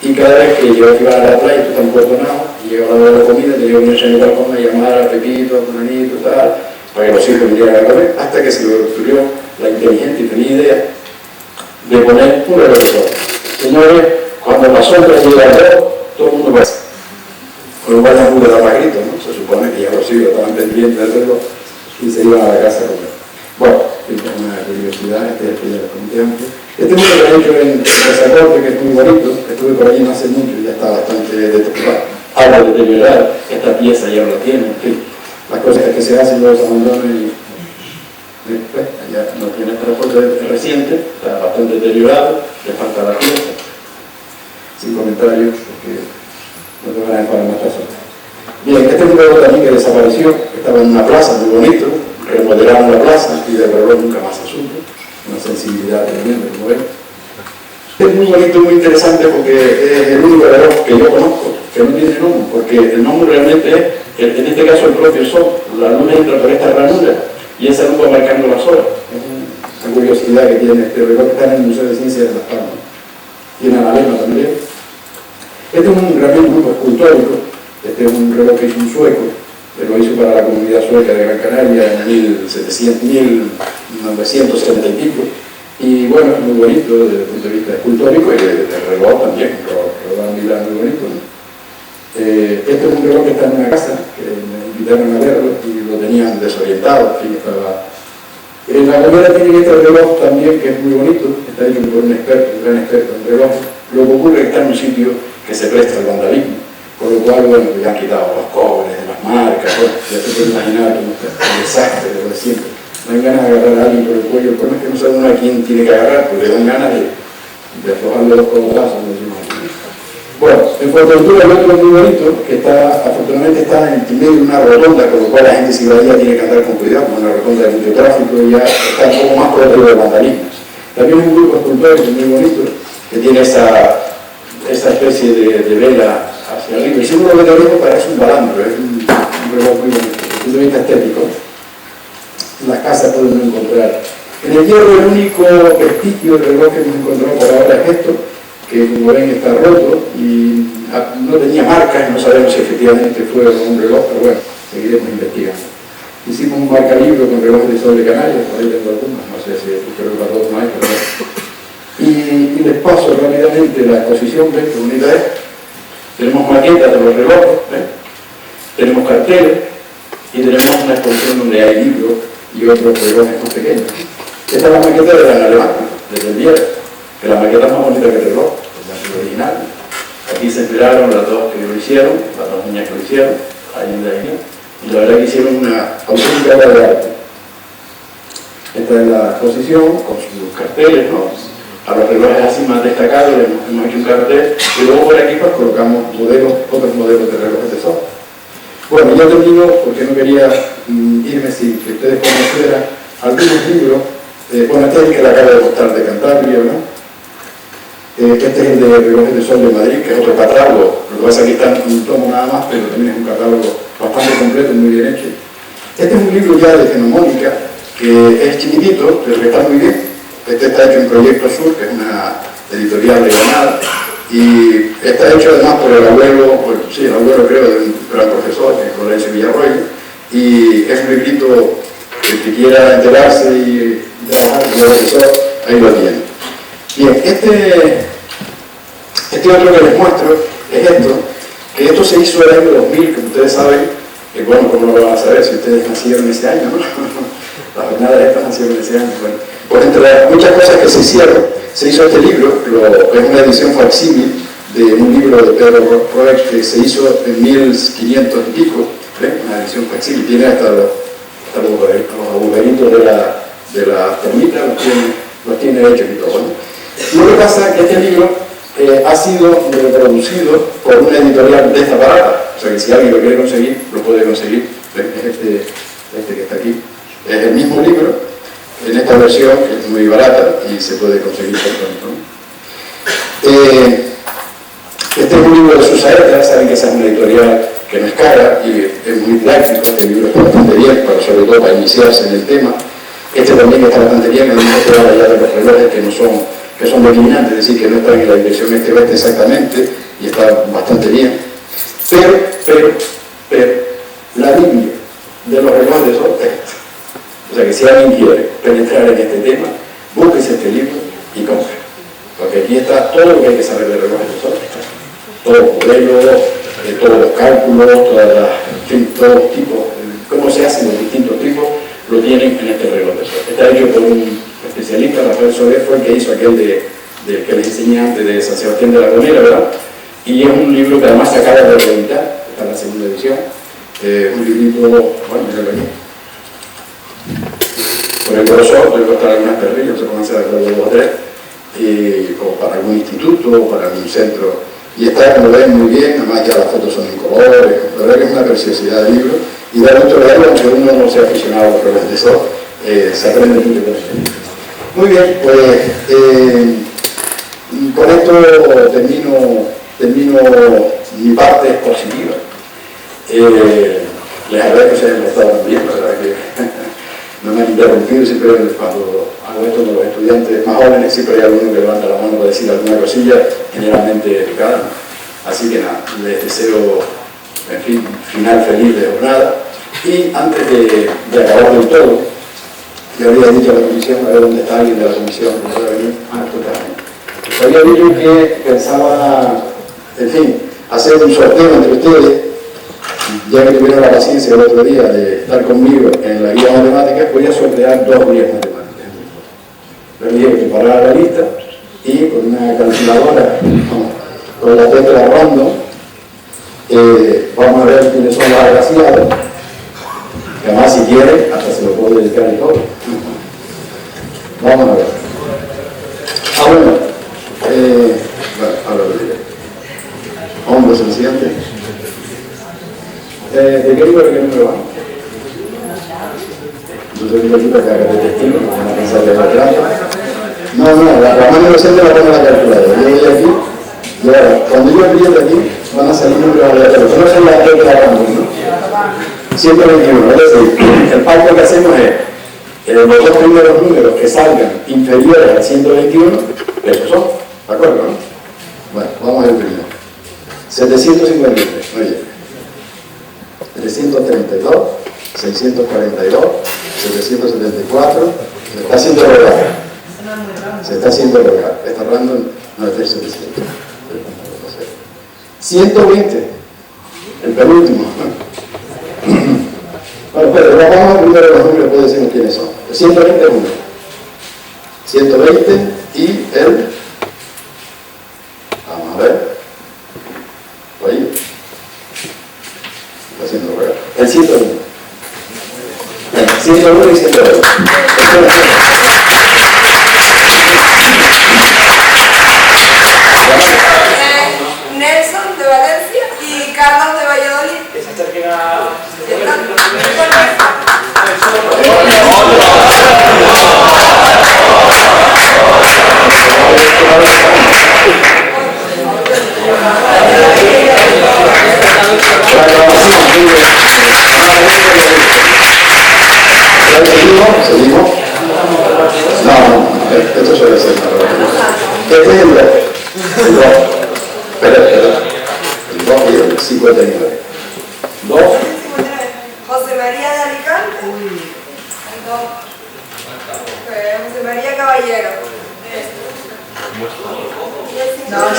y cada vez que yo iba a la playa, esto está en Puerto Nao, y llegaba la hora de la comida, tenía que venir en el balcón a llamar a Pepito, a Fulanito, tal, para que los hijos vinieran a comer, hasta que se le ocurrió la inteligente y tenía idea de poner un reloj de sol. Señores, cuando la sombra llega al reloj, todo el mundo va. Con lo cual no pudo dar más gritos, ¿no? Se supone que ya los hijos estaban pendientes del reloj y se iban a la casa a comer. Bueno, es una curiosidad, este es el que ya les conté antes. Este es un hecho en Pasaporte, que es muy bonito, estuve por allí no hace mucho y ya está bastante deteriorado. Algo deteriorado, esta pieza ya no la tiene, en fin. Las cosas que se hacen luego se abandonan y después ya no tiene transporte reciente, está bastante deteriorado, le falta la pieza. Sin comentarios, porque no te van a dejar más razón. Bien, este es un reloj también que desapareció, estaba en una plaza muy bonito, remodelaron la plaza y del reloj nunca más se supo, una sensibilidad tremenda, como ven. Es muy bonito, muy interesante porque es el único reloj que yo conozco que no tiene gnomo, porque el gnomo realmente es, en este caso, el propio sol. La luna entra por esta ranura y esa luz va marcando las horas. Es una curiosidad que tiene este reloj que está en el Museo de Ciencias de Las Palmas. Tiene a la lema también. Este es realmente un grupo escultórico. Este es un reloj que hizo un sueco, que lo hizo para la comunidad sueca de Gran Canaria en 1970 y pico. Y bueno, es muy bonito desde el punto de vista escultórico y de reloj también, un reloj angular muy bonito, ¿no? Este es un reloj que está en una casa, que me invitaron a verlo y lo tenían desorientado, en fin, estaba... En la comida tienen este reloj también que es muy bonito, está hecho por un experto, un gran experto en reloj. Lo que ocurre es que está en un sitio que se presta al vandalismo, con lo cual, bueno, ya han quitado los cobres de las marcas, bueno, ya se puede imaginar que el desastre de lo de siempre. No hay ganas de agarrar a alguien por el cuello, el problema es que no sabe uno a quién tiene que agarrar, porque le dan ganas de aflojarle los codazos. Bueno, en Fuerteventura hay otro muy bonito, que está, afortunadamente está en medio de una rotonda, con lo cual la gente si va allá tiene que andar con cuidado, como una rotonda de mucho tráfico y ya está un poco más protegido del vandalismo. También es un grupo escultórico muy bonito, que tiene esa especie de vela hacia arriba. Y si uno lo ve de arriba parece un balandro, es un reloj muy bonito, desde el punto de vista estético. En las casas podemos encontrar. En el hierro el único vestigio del reloj que hemos encontrado por ahora es esto, que como ven está roto y no tenía marcas, no sabemos si efectivamente fue un reloj, pero bueno, seguiremos investigando. Hicimos un marcalibro con relojes de sol de Canarias, por ahí tengo algunos, no sé si creo que para todos no hay, pero bueno. Y les paso rápidamente la exposición, ven qué bonita es. Tenemos maquetas de los relojes, ¿ven? Tenemos carteles y tenemos una exposición donde hay libros y otros relojes más pequeños. Esta es la maqueta de la alemana, desde el día, que la maqueta es más bonita que el reloj, el original. Aquí se esperaron las dos que lo hicieron, las dos niñas que lo hicieron, ahí en la isla, y la verdad que hicieron una auténtica obra de arte. Esta es la exposición con sus carteles, ¿no? A los relojes así más destacados le hemos hecho un cartel y luego por aquí pues colocamos modelos, otros modelos de relojes de sol. Bueno, yo termino porque no quería irme sin que ustedes conocieran algunos libros. Bueno, este es el que le acabo de mostrar de Cantabria, ¿no? Este es el de relojes de sol de Madrid, que es otro catálogo. Lo que pasa es que está en un tomo nada más, pero también es un catálogo bastante completo y muy bien hecho. Este es un libro ya de fenomónica, que es chiquitito, pero que está muy bien. Este está hecho en Proyecto Sur, que es una editorial de Granada, y está hecho además por el abuelo, el abuelo creo de un gran profesor, Florencio Villarroel, y es un librito que quiera enterarse y trabajar con el profesor. ahí lo tienen. Bien, este otro que les muestro es esto, que esto se hizo en el año 2000, que ustedes saben, que bueno, ¿cómo no lo van a saber si ustedes nacieron ese año, no? Las jornadas estas nacieron ese año. Bueno, pues entre las muchas cosas que se hicieron, se hizo este libro, es una edición facsímil de un libro de Pedro Roeg que se hizo en 1500 y pico, una edición facsímil, tiene hasta los agujeritos de la termita, los tiene hechos y todo. ¿No? Lo que pasa es que este libro ha sido reproducido por una editorial de esta barata, o sea que si alguien lo quiere conseguir, lo puede conseguir. Es este que está aquí. Es el mismo libro, en esta versión, que es muy barata y se puede conseguir por tanto. Este es un libro de Susaeta, saben que esa es una editorial que no es cara y es muy práctico. Este libro está bastante bien, pero sobre todo para iniciarse en el tema. Este también está bastante bien, además que habla ya de los relojes que son declinantes, es decir, que no están en la dirección este-oeste exactamente, y está bastante bien. Pero, la Biblia de los relojes son estos. O sea que si alguien quiere penetrar en este tema, búsquese este libro y compre. Porque aquí está todo lo que hay que saber de relojes de sol. Todos los modelos, todos los cálculos, todos los tipos, cómo se hacen los distintos tipos, lo tienen en este reloj de sol. Está hecho por un especialista, Rafael Soler, fue el que hizo aquel que les enseñé antes de San Sebastián de la Gomera, ¿verdad? Y es un libro que además se acaba de reeditar, está en la segunda edición. Un librito, bueno, míralo aquí. Por el grosor puede costar algunas perrillas, se pueden hacer de acuerdo de tres, o para algún instituto, o para algún centro. Y está, como ven, muy bien, además ya las fotos son en colores, la verdad que es una preciosidad de libro, y da mucho leerlo, aunque uno no sea aficionado a los relojes de sol, se aprende mucho con este libro. Muy bien, pues con esto termino mi parte expositiva. Les agradezco que se hayan estado bien, la verdad que no me han interrumpido, siempre cuando hago esto con los estudiantes más jóvenes, siempre hay alguno que levanta la mano para decir alguna cosilla, generalmente educada. Así que nada, les deseo, en fin, final feliz de jornada. Y antes de acabar del todo, yo había dicho a la comisión, a ver dónde está alguien de la comisión, no puede venir, había dicho que pensaba, en fin, hacer un sorteo entre ustedes, ya que tuvieron la paciencia el otro día de estar conmigo en la guía matemática, voy a sortear 2 guías matemáticas. Les dije que preparara la lista y con una calculadora, con la tecla random, vamos a ver quiénes son los agraciados, que además si quieren, hasta se lo puedo dedicar y todo. Vamos a ver. Bueno, ahora lo diré. Hombre, sencillamente. ¿De qué número va? Entonces digo aquí para que haga de testigo, no van a pensar que es la trampa. No, la mano inocente la pongo en la calculadora. Yo voy aquí, y ahora, cuando yo apriete aquí, van a salir números aleatorios. No son las teclas random, ¿no? 121, es decir, el pacto que hacemos es los dos primeros números que salgan inferiores al 121, esos son, ¿de acuerdo? ¿No? Bueno, vamos al primero. 753, oye. 332, 642, 774, se está haciendo lograr. Se está haciendo lograr. Esta random no es de 700. 120, el penúltimo. Bueno, pero vamos a primero los números, puede decirnos quiénes son. El 120 es uno. 120 y el... Vamos a ver. Ahí. Está haciendo rueda. El 101. El 101 y 102. Nelson de Valencia y Carlos de Valladolid. Esa termina... ¿Seguimos? No, esto suele ser este es el 2. El 2. Espera. El 2 y el 59. 2. José María de Alicante. El 2. José María Caballero.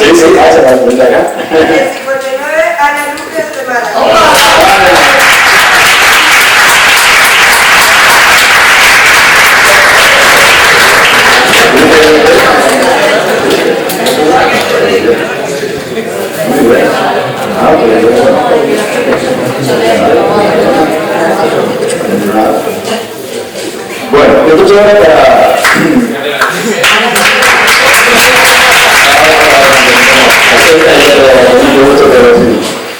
Sí, sí, se la cuenta acá. El 59, Ana Luque de Málaga. Muy bien. Bueno, entonces ahora para...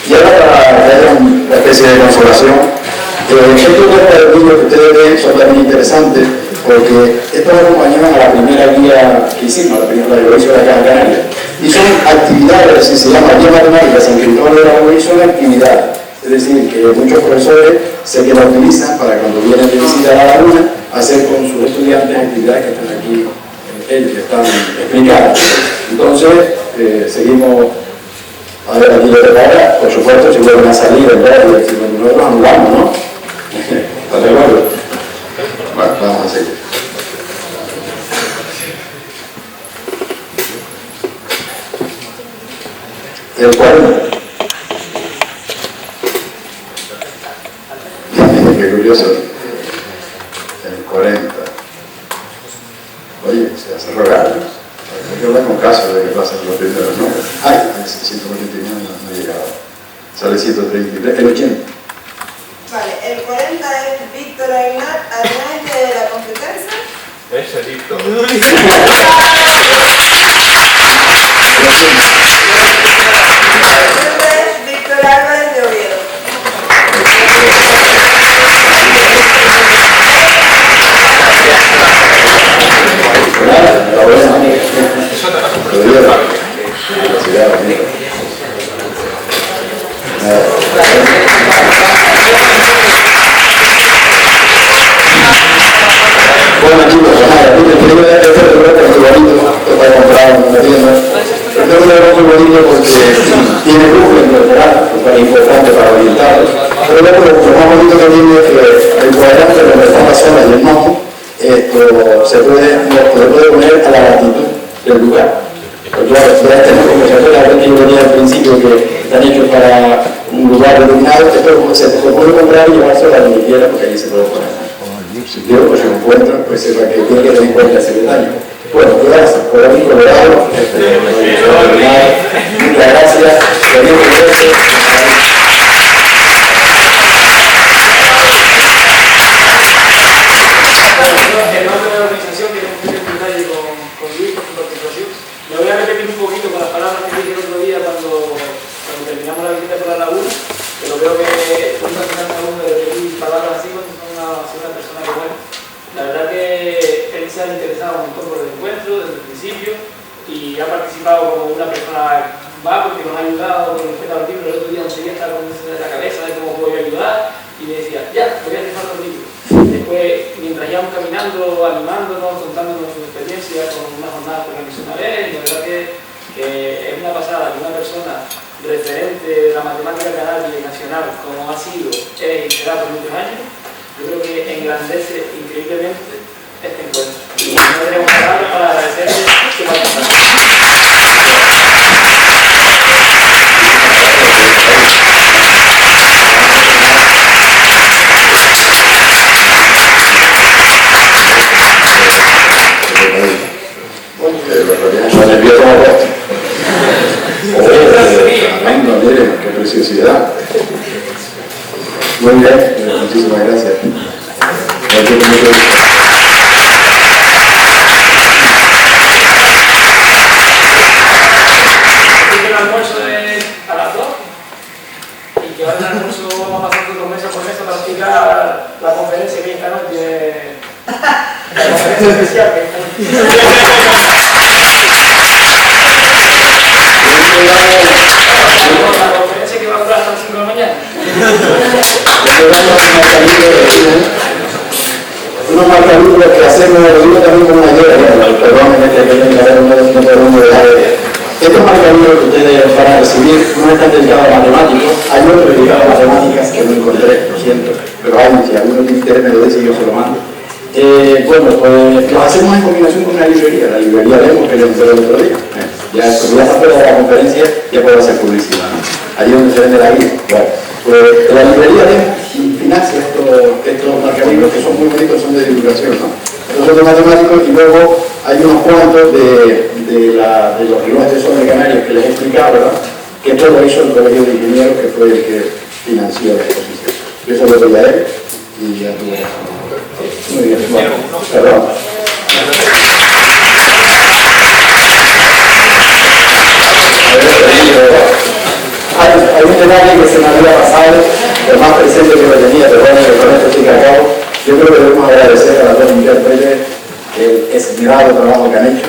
Y ahora para dar una especie de consolación, estos dos cuadernillos que ustedes ven son también interesantes porque estos acompañaban a la primera guía que hicimos, la primera que hizo la Caja Canaria. Y son actividades, si se llama guía matemática, San Cristóbal de la Boy, son actividades. Es decir, que muchos profesores sé que la utilizan para cuando vienen de visita a la laguna, hacer con sus estudiantes actividades que están aquí, ellos que están explicadas. Entonces, seguimos. A ver, aquí lo prepara, por supuesto, si vuelven a salir en verde, si nosotros anulamos, ¿no? ¿Estás de acuerdo? Bueno, vamos a seguir. El 40. Qué curioso. El 40. Oye, se hace rogar. Hay que hablar con caso de que pasen los primeros nombres. Ay, el 149 no llegaba. Sale 133, el 80. Vale, el 40 es Víctor Hernández de la Complutense. Ese Víctor. El 80 es Víctor Álvarez de Oviedo. Bueno chicos, este es muy bonito, está comprado en una tienda. Este es un negocio muy bonito porque tiene luz incorporada, que es importante para orientarlos. Pero lo más bonito que tiene es que el cuadrante donde está la zona y el gnomo, se puede poner a la latitud del lugar. Porque claro, ya tenemos conversaciones que yo venía al principio que están hechos para un lugar determinado, esto se puede comprar y llevarse a donde quiera porque allí se puede poner. Si Dios pues, se encuentra, pues sepa que tiene que tener en cuenta ese detalle. Bueno, gracias por haber colaborado. Muchas gracias. En nombre de la organización queremos pedir un detalle con Luis por su participación. Me voy a repetir un poquito con las palabras que dije el otro día cuando terminamos la visita por la laguna, pero creo que es una uno de repetir palabras así cuando son una persona que bueno. La verdad que él se ha interesado un montón por el encuentro desde el principio y ha participado como una persona más porque nos ha ayudado con respecto al libro. El otro día no seguía estar con eso de la cabeza de cómo podía ayudar y me decía, ya, voy a dejar los libros. Después, mientras íbamos caminando, animándonos, contándonos sus experiencias con una jornada que organizó una vez, y la verdad que es una pasada que una persona referente de la matemática canaria y nacional como ha sido, es y será por muchos años, yo creo que engrandece increíblemente este encuentro. Y no tenemos palabras para agradecerle su participación. Tremendo, miren, qué preciosidad. Muy bien, muchísimas gracias. El almuerzo es a las 2 y que ahora el almuerzo vamos pasando por mesa para explicar la conferencia que hay esta noche. La conferencia especial que hay esta noche. La conferencia que va a durar hasta las 5 de la mañana. Unos marcadores que hacemos, lo digo también como una idea, perdón, estos marcadores que ustedes van a recibir no están dedicados a matemáticos, hay otros dedicados a matemáticas que no encontré, lo siento, pero hay, si alguno tiene interés me lo dice y yo se lo mando. Bueno, pues lo hacemos en combinación con una librería, la librería Demos que les mostré el otro día. Ya está fuera de la conferencia, ya puedo hacer publicidad, ¿no? Allí donde se vende la guía. Bueno, pues la librería financia estos marcalibros que son muy bonitos, son de divulgación, ¿no? Estos son de matemáticos y luego hay unos cuantos de los relojes de sol de Canarias que les he explicado, ¿verdad? Que todo hizo el colegio de ingenieros, que fue el que financió la exposición. Yo se lo doy a él y ya tuve. Muy bien, bueno, perdón. Hay un detalle que se me había pasado, el más presente que lo tenía, pero bueno, que con esto sí que acabo. Yo creo que debemos agradecer a las dos intérpretes el esmerado trabajo que han hecho.